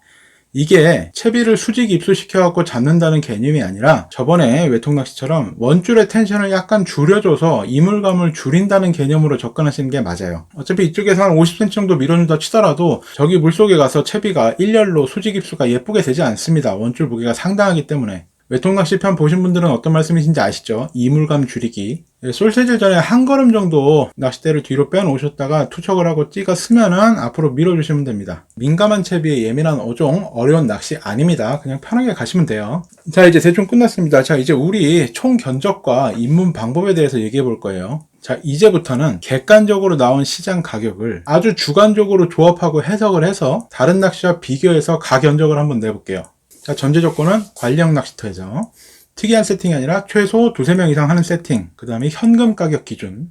이게 채비를 수직 입수시켜갖고 잡는다는 개념이 아니라 저번에 외통낚시처럼 원줄의 텐션을 약간 줄여줘서 이물감을 줄인다는 개념으로 접근하시는 게 맞아요. 어차피 이쪽에서 한 50cm 정도 밀어준다 치더라도 저기 물속에 가서 채비가 일렬로 수직 입수가 예쁘게 되지 않습니다. 원줄 무게가 상당하기 때문에. 외통낚시 편 보신 분들은 어떤 말씀이신지 아시죠? 이물감 줄이기. 솔체질 전에 한 걸음 정도 낚싯대를 뒤로 빼놓으셨다가 투척을 하고 찌가 쓰면은 앞으로 밀어주시면 됩니다. 민감한 채비에 예민한 어종, 어려운 낚시 아닙니다. 그냥 편하게 가시면 돼요. 자, 이제 대충 끝났습니다. 자, 이제 우리 총 견적과 입문 방법에 대해서 얘기해 볼 거예요. 자, 이제부터는 객관적으로 나온 시장 가격을 아주 주관적으로 조합하고 해석을 해서 다른 낚시와 비교해서 가견적을 한번 내볼게요. 자, 전제 조건은 관리형 낚시터에서 특이한 세팅이 아니라 최소 2-3명 이상 하는 세팅, 그 다음에 현금 가격 기준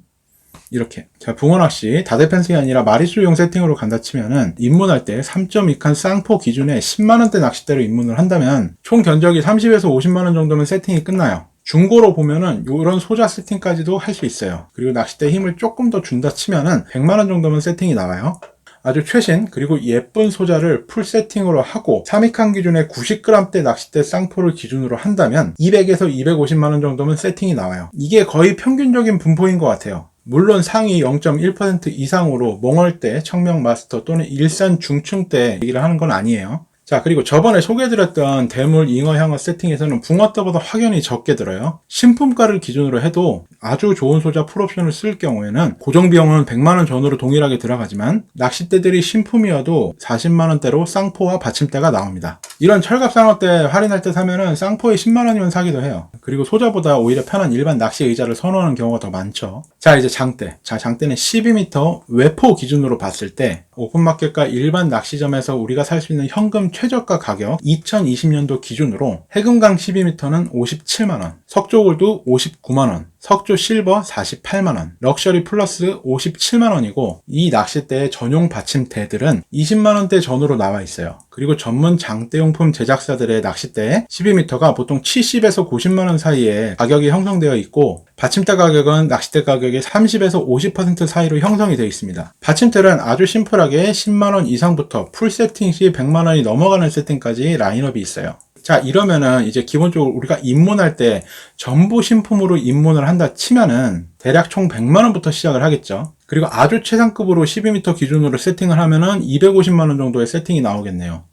이렇게. 자, 붕어 낚시 다대펜스가 아니라 마리수용 세팅으로 간다 치면은 입문할 때 3.2칸 쌍포 기준에 10만원대 낚싯대로 입문을 한다면 총 견적이 30에서 50만원 정도면 세팅이 끝나요. 중고로 보면은 이런 소자 세팅까지도 할 수 있어요. 그리고 낚싯대 힘을 조금 더 준다 치면은 100만원 정도면 세팅이 나와요. 아주 최신 그리고 예쁜 소자를 풀 세팅으로 하고 3위칸 기준의 90g대 낚싯대 쌍포를 기준으로 한다면 200에서 250만원 정도면 세팅이 나와요. 이게 거의 평균적인 분포인 것 같아요. 물론 상위 0.1% 이상으로 몽월대, 청명 마스터 또는 일산 중층대 얘기를 하는 건 아니에요. 자, 그리고 저번에 소개해드렸던 대물 잉어 향어 세팅에서는 붕어 때보다 확연히 적게 들어요. 신품가를 기준으로 해도 아주 좋은 소자 풀옵션을 쓸 경우에는 고정비용은 100만원 전후로 동일하게 들어가지만 낚싯대들이 신품이어도 40만원대로 쌍포와 받침대가 나옵니다. 이런 철갑상어 때 할인할 때 사면은 쌍포에 10만원이면 사기도 해요. 그리고 소자보다 오히려 편한 일반 낚시 의자를 선호하는 경우가 더 많죠. 자, 이제 장대. 자, 장대는 12m 외포 기준으로 봤을 때 오픈마켓과 일반 낚시점에서 우리가 살 수 있는 현금 최저가 가격 2020년도 기준으로 해금강 12m는 57만원, 석조골도 59만원, 석조 실버 48만원, 럭셔리 플러스 57만원이고 이 낚싯대의 전용 받침대들은 20만원대 전후로 나와 있어요. 그리고 전문 장대용품 제작사들의 낚싯대 12m가 보통 70에서 90만원 사이에 가격이 형성되어 있고 받침대 가격은 낚싯대 가격의 30에서 50% 사이로 형성이 되어 있습니다. 받침대는 아주 심플하게 10만원 이상부터 풀 세팅 시 100만원이 넘어가는 세팅까지 라인업이 있어요. 자, 이러면은 이제 기본적으로 우리가 입문할 때 전부 신품으로 입문을 한다 치면은 대략 총 100만원부터 시작을 하겠죠. 그리고 아주 최상급으로 12m 기준으로 세팅을 하면은 250만원 정도의 세팅이 나오겠네요.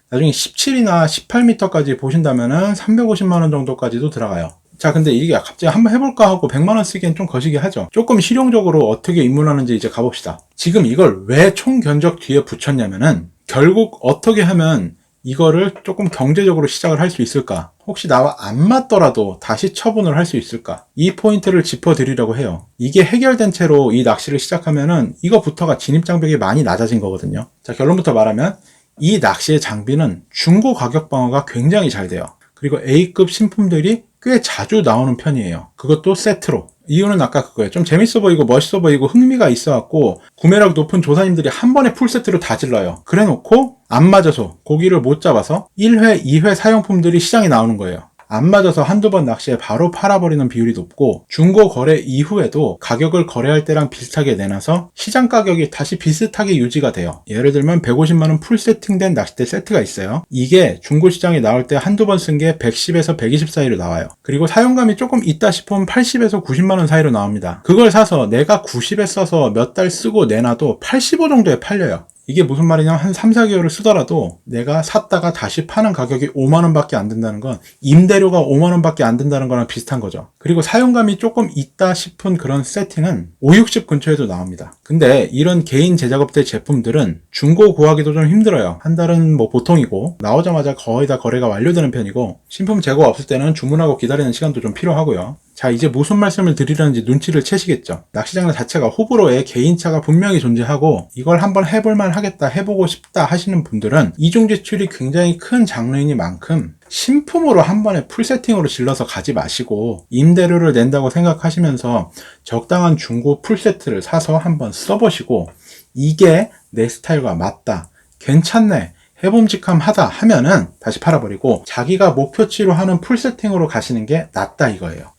나중에 17이나 18m까지 보신다면은 350만원 정도까지도 들어가요. 자, 근데 이게 갑자기 한번 해볼까 하고 100만원 쓰기엔 좀 거시기 하죠. 조금 실용적으로 어떻게 입문하는지 이제 가봅시다. 지금 이걸 왜 총견적 뒤에 붙였냐면은 결국 어떻게 하면 이거를 조금 경제적으로 시작을 할 수 있을까? 혹시 나와 안 맞더라도 다시 처분을 할 수 있을까? 이 포인트를 짚어드리려고 해요. 이게 해결된 채로 이 낚시를 시작하면은 이거부터가 진입장벽이 많이 낮아진 거거든요. 자, 결론부터 말하면 이 낚시의 장비는 중고 가격 방어가 굉장히 잘 돼요. 그리고 A급 신품들이 꽤 자주 나오는 편이에요. 그것도 세트로. 이유는 아까 그거예요. 좀 재밌어 보이고 멋있어 보이고 흥미가 있어갖고 구매력 높은 조사님들이 한 번에 풀세트로 다 질러요. 그래 놓고 안 맞아서 고기를 못 잡아서 1회, 2회 사용품들이 시장에 나오는 거예요. 안 맞아서 한두 번 낚시에 바로 팔아버리는 비율이 높고 중고 거래 이후에도 가격을 거래할 때랑 비슷하게 내놔서 시장 가격이 다시 비슷하게 유지가 돼요. 예를 들면 150만원 풀 세팅된 낚싯대 세트가 있어요. 이게 중고 시장에 나올 때 한두 번 쓴 게 110에서 120 사이로 나와요. 그리고 사용감이 조금 있다 싶으면 80에서 90만원 사이로 나옵니다. 그걸 사서 내가 90에 써서 몇 달 쓰고 내놔도 85 정도에 팔려요. 이게 무슨 말이냐면 한 3, 4개월을 쓰더라도 내가 샀다가 다시 파는 가격이 5만원 밖에 안 된다는 건 임대료가 5만원 밖에 안 된다는 거랑 비슷한 거죠. 그리고 사용감이 조금 있다 싶은 그런 세팅은 5, 60 근처에도 나옵니다. 근데 이런 개인 제작업체 제품들은 중고 구하기도 좀 힘들어요. 한 달은 뭐 보통이고 나오자마자 거의 다 거래가 완료되는 편이고 신품 재고 없을 때는 주문하고 기다리는 시간도 좀 필요하고요. 자, 이제 무슨 말씀을 드리려는지 눈치를 채시겠죠. 낚시장 자체가 호불호에 개인차가 분명히 존재하고 이걸 한번 해볼만 하겠다, 해보고 싶다 하시는 분들은 이중 지출이 굉장히 큰 장르이니만큼 신품으로 한 번에 풀 세팅으로 질러서 가지 마시고 임대료를 낸다고 생각하시면서 적당한 중고 풀 세트를 사서 한번 써보시고 이게 내 스타일과 맞다, 괜찮네, 해봄직함하다 하면은 다시 팔아버리고 자기가 목표치로 하는 풀 세팅으로 가시는 게 낫다 이거예요.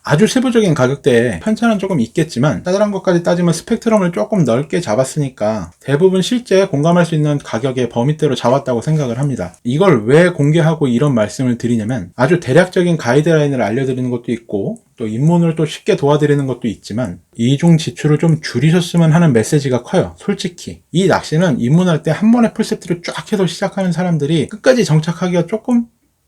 아주 세부적인 가격대에 편차는 조금 있겠지만 짜잘한 것까지 따지면 스펙트럼을 조금 넓게 잡았으니까 대부분 실제 공감할 수 있는 가격의 범위대로 잡았다고 생각을 합니다. 이걸 왜 공개하고 이런 말씀을 드리냐면 아주 대략적인 가이드라인을 알려드리는 것도 있고 또 입문을 또 쉽게 도와드리는 것도 있지만 이중 지출을 좀 줄이셨으면 하는 메시지가 커요. 솔직히 이 낚시는 입문할 때 한 번에 풀세트를 쫙 해서 시작하는 사람들이 끝까지 정착하기가 조금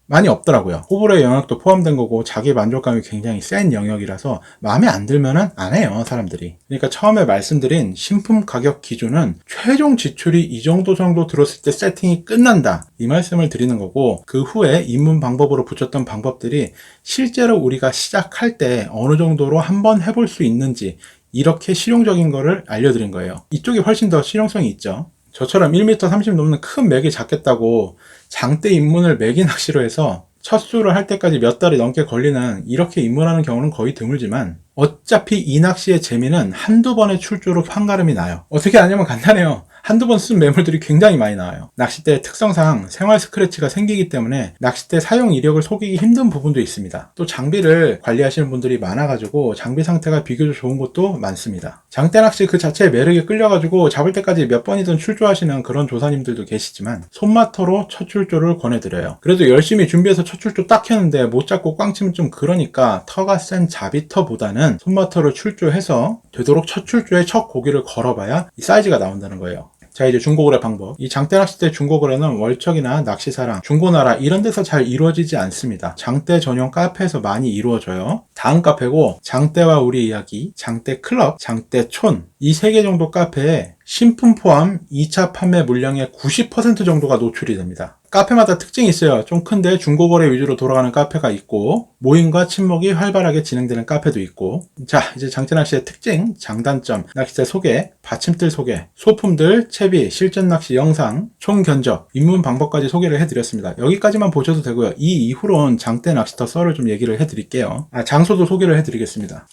많이 없더라고요. 호불호의 영역도 포함된 거고 자기 만족감이 굉장히 센 영역이라서 마음에 안 들면은 안 해요, 사람들이. 그러니까 처음에 말씀드린 신품 가격 기준은 최종 지출이 이 정도 들었을 때 세팅이 끝난다, 이 말씀을 드리는 거고 그 후에 입문 방법으로 붙였던 방법들이 실제로 우리가 시작할 때 어느 정도로 한번 해볼 수 있는지 이렇게 실용적인 거를 알려드린 거예요. 이쪽이 훨씬 더 실용성이 있죠. 저처럼 1m 30 넘는 큰 맥이 잡겠다고 장대 입문을 맥이 낚시로 해서 첫 수를 할 때까지 몇 달이 넘게 걸리는 이렇게 입문하는 경우는 거의 드물지만 어차피 이 낚시의 재미는 한두 번의 출조로 판가름이 나요. 어떻게 하냐면 간단해요. 한두 번 쓴 매물들이 굉장히 많이 나와요. 낚싯대의 특성상 생활 스크래치가 생기기 때문에 낚싯대 사용 이력을 속이기 힘든 부분도 있습니다. 또 장비를 관리하시는 분들이 많아가지고 장비 상태가 비교적 좋은 것도 많습니다. 장대 낚시 그 자체의 매력에 끌려가지고 잡을 때까지 몇 번이든 출조하시는 그런 조사님들도 계시지만 손마터로 첫 출조를 권해드려요. 그래도 열심히 준비해서 첫 출조 딱 했는데 못 잡고 꽝 치면 좀 그러니까 터가 센 자비터보다는 손마터로 출조해서 되도록 첫 출조에 첫 고기를 걸어봐야 이 사이즈가 나온다는 거예요. 자, 이제 중고거래 방법. 이 장대 낚싯대 중고거래는 월척이나 낚시사랑, 중고나라 이런 데서 잘 이루어지지 않습니다. 장대 전용 카페에서 많이 이루어져요. 다음 카페고 장대와 우리 이야기, 장대 클럽, 장대 촌 이 3개 정도 카페에 신품 포함 2차 판매 물량의 90% 정도가 노출이 됩니다. 카페마다 특징이 있어요. 좀 큰데 중고거래 위주로 돌아가는 카페가 있고, 모임과 친목이 활발하게 진행되는 카페도 있고. 자, 이제 장대낚시의 특징, 장단점, 낚싯대 소개, 받침들 소개, 소품들, 채비, 실전 낚시 영상, 총 견적, 입문 방법까지 소개를 해드렸습니다. 여기까지만 보셔도 되고요. 이 이후로는 장대 낚시터 썰을 좀 얘기를 해드릴게요. 장소도 소개를 해드리겠습니다.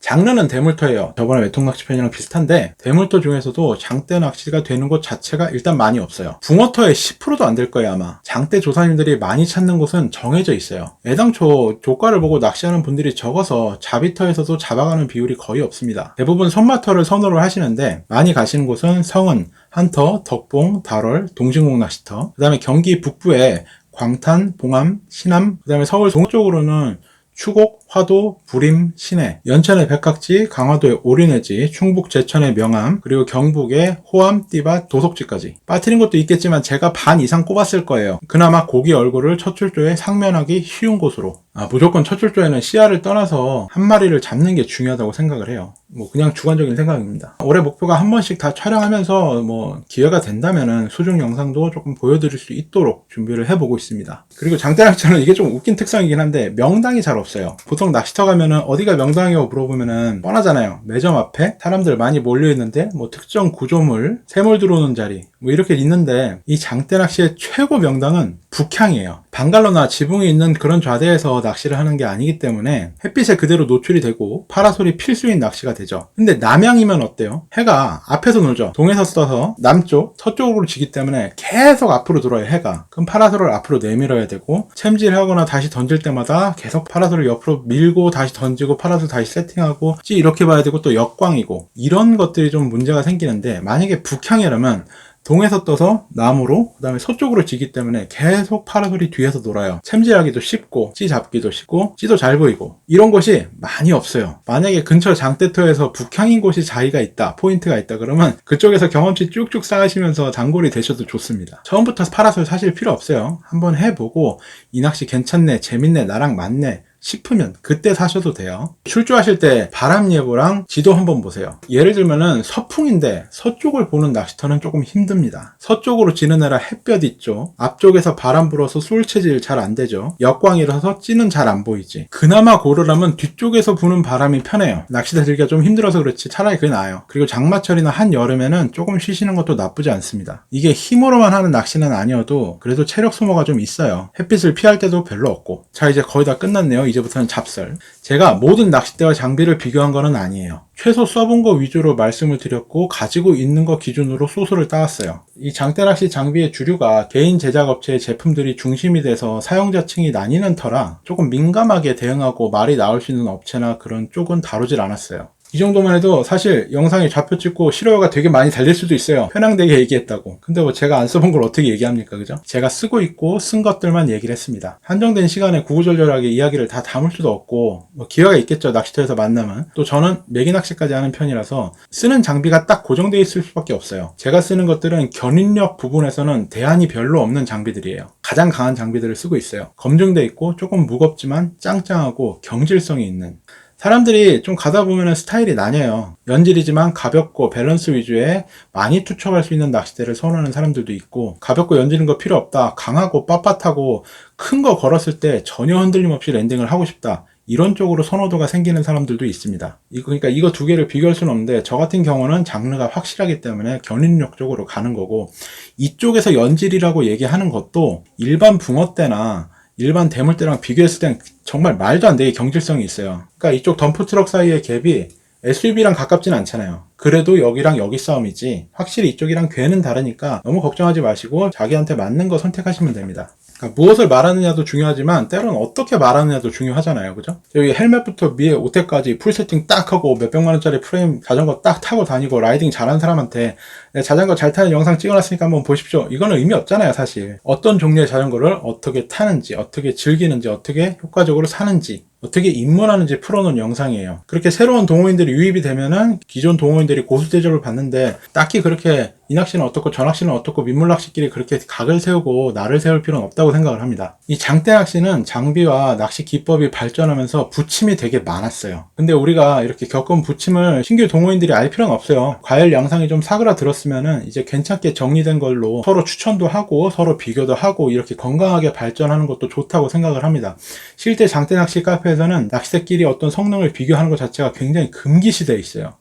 장르는 대물터예요. 저번에 외통낚시 편이랑 비슷한데 대물터 중에서도 장대 낚시가 되는 곳 자체가 일단 많이 없어요. 붕어터의 10%도 안 될 거예요 아마. 장대 조사님들이 많이 찾는 곳은 정해져 있어요. 애당초 조가를 보고 낚시하는 분들이 적어서 자비터에서도 잡아가는 비율이 거의 없습니다. 대부분 손마터를 선호를 하시는데 많이 가시는 곳은 성은, 한터, 덕봉, 달월, 동신공 낚시터, 그 다음에 경기 북부에 광탄, 봉암, 신암, 그 다음에 서울 동쪽으로는 추곡, 화도, 부림, 신해, 연천의 백각지, 강화도의 오리내지, 충북 제천의 명암, 그리고 경북의 호암, 띠밭, 도속지까지. 빠뜨린 것도 있겠지만 제가 반 이상 꼽았을 거예요. 그나마 고기 얼굴을 첫 출조에 상면하기 쉬운 곳으로. 무조건 첫 출조에는 씨알을 떠나서 한 마리를 잡는 게 중요하다고 생각을 해요. 그냥 주관적인 생각입니다. 올해 목표가 한 번씩 다 촬영하면서 기회가 된다면은 수중 영상도 조금 보여드릴 수 있도록 준비를 해보고 있습니다. 그리고 장대낚시는 이게 좀 웃긴 특성이긴 한데 명당이 잘 없어요. 보통 낚시터 가면은 어디가 명당이라고 물어보면은 뻔하잖아요. 매점 앞에 사람들 많이 몰려있는데 특정 구조물, 새물 들어오는 자리 이렇게 있는데, 이 장대낚시의 최고 명당은 북향이에요. 방갈로나 지붕이 있는 그런 좌대에서 낚시를 하는 게 아니기 때문에 햇빛에 그대로 노출이 되고 파라솔이 필수인 낚시가 되죠. 근데 남향이면 어때요? 해가 앞에서 놀죠. 동에서 떠서 남쪽, 서쪽으로 지기 때문에 계속 앞으로 돌아요, 해가. 그럼 파라솔을 앞으로 내밀어야 되고, 챔질하거나 다시 던질 때마다 계속 파라솔을 옆으로 밀고 다시 던지고 파라솔 다시 세팅하고 이렇게 봐야 되고, 또 역광이고 이런 것들이 좀 문제가 생기는데, 만약에 북향이라면 동에서 떠서 남으로, 그 다음에 서쪽으로 지기 때문에 계속 파라솔이 뒤에서 놀아요. 챔질하기도 쉽고 찌 잡기도 쉽고 찌도 잘 보이고, 이런 곳이 많이 없어요. 만약에 근처 장대터에서 북향인 곳이 자리가 있다, 포인트가 있다 그러면 그쪽에서 경험치 쭉쭉 쌓으시면서 단골이 되셔도 좋습니다. 처음부터 파라솔 사실 필요 없어요. 한번 해보고 이 낚시 괜찮네, 재밌네, 나랑 맞네 싶으면 그때 사셔도 돼요. 출조하실 때 바람 예보랑 지도 한번 보세요. 예를 들면은 서풍인데 서쪽을 보는 낚시터는 조금 힘듭니다. 서쪽으로 지는 애라 햇볕 있죠. 앞쪽에서 바람 불어서 쏠 체질 잘 안 되죠. 역광이라서 찌는 잘 안 보이지. 그나마 고르라면 뒤쪽에서 부는 바람이 편해요. 낚시대 들기가 좀 힘들어서 그렇지 차라리 그게 나아요. 그리고 장마철이나 한여름에는 조금 쉬시는 것도 나쁘지 않습니다. 이게 힘으로만 하는 낚시는 아니어도 그래도 체력 소모가 좀 있어요. 햇빛을 피할 때도 별로 없고. 자, 이제 거의 다 끝났네요. 이제부터는 잡설. 제가 모든 낚싯대와 장비를 비교한 거는 아니에요. 최소 써본 거 위주로 말씀을 드렸고, 가지고 있는 거 기준으로 소스를 따왔어요. 이 장대낚시 장비의 주류가 개인 제작업체의 제품들이 중심이 돼서 사용자층이 나뉘는 터라 조금 민감하게 대응하고 말이 나올 수 있는 업체나 그런 쪽은 다루질 않았어요. 이 정도만 해도 사실 영상에 좌표 찍고 싫어요가 되게 많이 달릴 수도 있어요. 편향되게 얘기했다고. 근데 제가 안 써본 걸 어떻게 얘기합니까, 그죠? 제가 쓰고 있고 쓴 것들만 얘기를 했습니다. 한정된 시간에 구구절절하게 이야기를 다 담을 수도 없고, 기회가 있겠죠, 낚시터에서 만나면. 또 저는 매기 낚시까지 하는 편이라서 쓰는 장비가 딱 고정되어 있을 수밖에 없어요. 제가 쓰는 것들은 견인력 부분에서는 대안이 별로 없는 장비들이에요. 가장 강한 장비들을 쓰고 있어요. 검증돼 있고 조금 무겁지만 짱짱하고 경질성이 있는. 사람들이 좀 가다 보면 스타일이 나뉘어요. 연질이지만 가볍고 밸런스 위주의 많이 투척할 수 있는 낚싯대를 선호하는 사람들도 있고, 가볍고 연지는 거 필요 없다, 강하고 빳빳하고 큰 거 걸었을 때 전혀 흔들림 없이 랜딩을 하고 싶다, 이런 쪽으로 선호도가 생기는 사람들도 있습니다. 그러니까 이거 두 개를 비교할 수는 없는데, 저 같은 경우는 장르가 확실하기 때문에 견인력 쪽으로 가는 거고, 이쪽에서 연질이라고 얘기하는 것도 일반 붕어대나 일반 대물대랑 비교했을 땐 정말 말도 안 되게 경질성이 있어요. 그러니까 이쪽 덤프트럭 사이의 갭이 SUV랑 가깝진 않잖아요. 그래도 여기랑 여기 싸움이지, 확실히 이쪽이랑 궤는 다르니까 너무 걱정하지 마시고 자기한테 맞는 거 선택하시면 됩니다. 그러니까 무엇을 말하느냐도 중요하지만 때로는 어떻게 말하느냐도 중요하잖아요, 그죠? 여기 헬멧부터 위에 옷대까지 풀 세팅 딱 하고 몇백만 원짜리 프레임 자전거 딱 타고 다니고 라이딩 잘하는 사람한테 자전거 잘 타는 영상 찍어놨으니까 한번 보십시오, 이거는 의미 없잖아요. 사실 어떤 종류의 자전거를 어떻게 타는지, 어떻게 즐기는지, 어떻게 효과적으로 사는지, 어떻게 입문하는지 풀어놓은 영상이에요. 그렇게 새로운 동호인들이 유입이 되면은 기존 동호인들이 고수 대접을 받는데 딱히 그렇게 이 낚시는 어떻고 저 낚시는 어떻고 민물낚시끼리 그렇게 각을 세우고 날을 세울 필요는 없다고 생각을 합니다. 이 장대 낚시는 장비와 낚시 기법이 발전하면서 부침이 되게 많았어요. 근데 우리가 이렇게 겪은 부침을 신규 동호인들이 알 필요는 없어요. 과열 양상이 좀 사그라들었으면은 이제 괜찮게 정리된 걸로 서로 추천도 하고 서로 비교도 하고 이렇게 건강하게 발전하는 것도 좋다고 생각을 합니다. 실제 장대 낚시 카페에서는 낚시대끼리 어떤 성능을 비교하는 것 자체가 굉장히 금기시되어 있어요.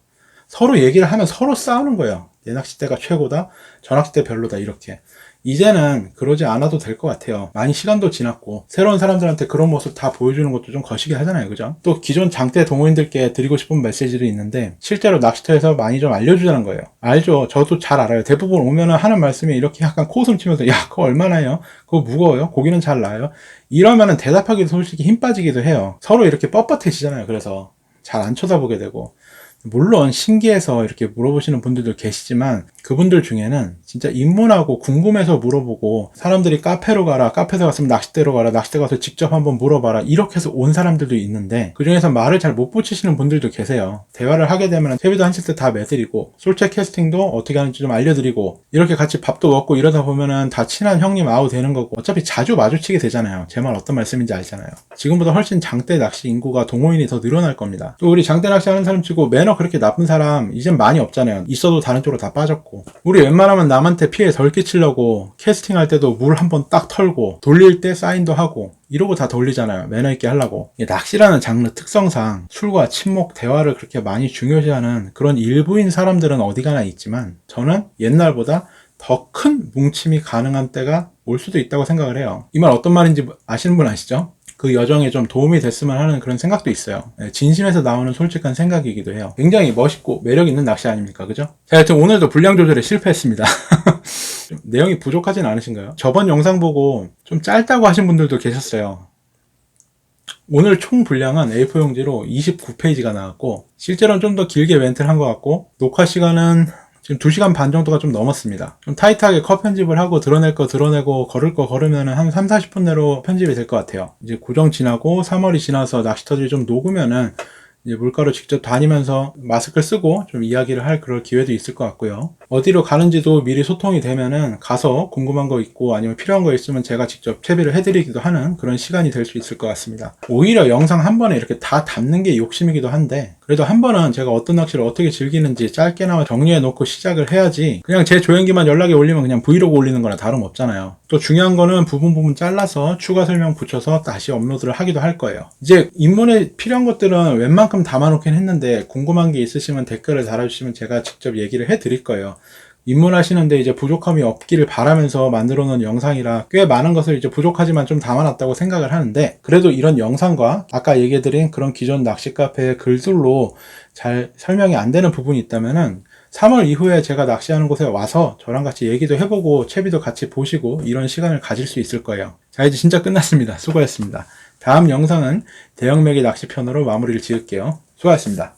서로 얘기를 하면 서로 싸우는 거예요. 내 낚싯대가 최고다, 저 낚싯대 별로다, 이렇게. 이제는 그러지 않아도 될 것 같아요. 많이 시간도 지났고 새로운 사람들한테 그런 모습 다 보여주는 것도 좀 거시기 하잖아요, 그죠? 또 기존 장대 동호인들께 드리고 싶은 메시지도 있는데 실제로 낚시터에서 많이 좀 알려주자는 거예요. 알죠? 저도 잘 알아요. 대부분 오면은 하는 말씀이 이렇게 약간 코웃음 치면서 야, 그거 얼마나 해요? 그거 무거워요? 고기는 잘 나요? 이러면은 대답하기도 솔직히 힘 빠지기도 해요. 서로 이렇게 뻣뻣해지잖아요. 그래서 잘 안 쳐다보게 되고. 물론 신기해서 이렇게 물어보시는 분들도 계시지만 그분들 중에는 진짜 입문하고 궁금해서 물어보고 사람들이 카페로 가라, 카페에서 갔으면 낚싯대로 가라, 낚싯대 가서 직접 한번 물어봐라 이렇게 해서 온 사람들도 있는데 그 중에서 말을 잘 못 붙이시는 분들도 계세요. 대화를 하게 되면 채비도 한 세트 다 매드리고 솔체 캐스팅도 어떻게 하는지 좀 알려드리고 이렇게 같이 밥도 먹고 이러다 보면은 다 친한 형님 아우 되는 거고 어차피 자주 마주치게 되잖아요. 제 말 어떤 말씀인지 알잖아요. 지금보다 훨씬 장대 낚시 인구가 동호인이 더 늘어날 겁니다. 또 우리 장대 낚시 하는 사람 치고 매너 그렇게 나쁜 사람 이젠 많이 없잖아요. 있어도 다른 쪽으로 다 빠졌고 우리 웬만하면 남한테 피해 덜 끼치려고 캐스팅할 때도 물 한번 딱 털고 돌릴 때 사인도 하고 이러고 다 돌리잖아요. 매너 있게 하려고. 낚시라는 장르 특성상 술과 친목, 대화를 그렇게 많이 중요시하는 그런 일부인 사람들은 어디 가나 있지만 저는 옛날보다 더 큰 뭉침이 가능한 때가 올 수도 있다고 생각을 해요. 이 말 어떤 말인지 아시는 분 아시죠? 그 여정에 좀 도움이 됐으면 하는 그런 생각도 있어요. 진심에서 나오는 솔직한 생각이기도 해요. 굉장히 멋있고 매력 있는 낚시 아닙니까? 그죠? 자, 하여튼 오늘도 분량 조절에 실패했습니다. 좀 내용이 부족하진 않으신가요? 저번 영상 보고 좀 짧다고 하신 분들도 계셨어요. 오늘 총 분량은 A4 용지로 29페이지가 나왔고 실제로는 좀 더 길게 멘트를 한 것 같고 녹화 시간은 지금 2시간 반 정도가 좀 넘었습니다. 좀 타이트하게 컷 편집을 하고 드러낼 거 드러내고 걸을 거 걸으면 한 3-40분 내로 편집이 될 것 같아요. 이제 고정 지나고 3월이 지나서 낚시터들이 좀 녹으면은 이제 물가로 직접 다니면서 마스크를 쓰고 좀 이야기를 할 그럴 기회도 있을 것 같고요. 어디로 가는지도 미리 소통이 되면은 가서 궁금한 거 있고 아니면 필요한 거 있으면 제가 직접 채비를 해드리기도 하는 그런 시간이 될 수 있을 것 같습니다. 오히려 영상 한 번에 이렇게 다 담는 게 욕심이기도 한데 그래도 한 번은 제가 어떤 낚시를 어떻게 즐기는지 짧게나마 정리해 놓고 시작을 해야지 그냥 제 조연기만 연락에 올리면 그냥 브이로그 올리는 거나 다름없잖아요. 또 중요한 거는 부분 잘라서 추가 설명 붙여서 다시 업로드를 하기도 할 거예요. 이제 입문에 필요한 것들은 웬만큼 담아놓긴 했는데 궁금한 게 있으시면 댓글을 달아주시면 제가 직접 얘기를 해드릴 거예요. 입문하시는데 이제 부족함이 없기를 바라면서 만들어 놓은 영상이라 꽤 많은 것을 이제 부족하지만 좀 담아놨다고 생각을 하는데 그래도 이런 영상과 아까 얘기해드린 그런 기존 낚시 카페의 글들로 잘 설명이 안 되는 부분이 있다면은 3월 이후에 제가 낚시하는 곳에 와서 저랑 같이 얘기도 해보고 채비도 같이 보시고 이런 시간을 가질 수 있을 거예요. 자, 이제 진짜 끝났습니다. 수고하셨습니다. 다음 영상은 대형매기 낚시 편으로 마무리를 지을게요. 수고하셨습니다.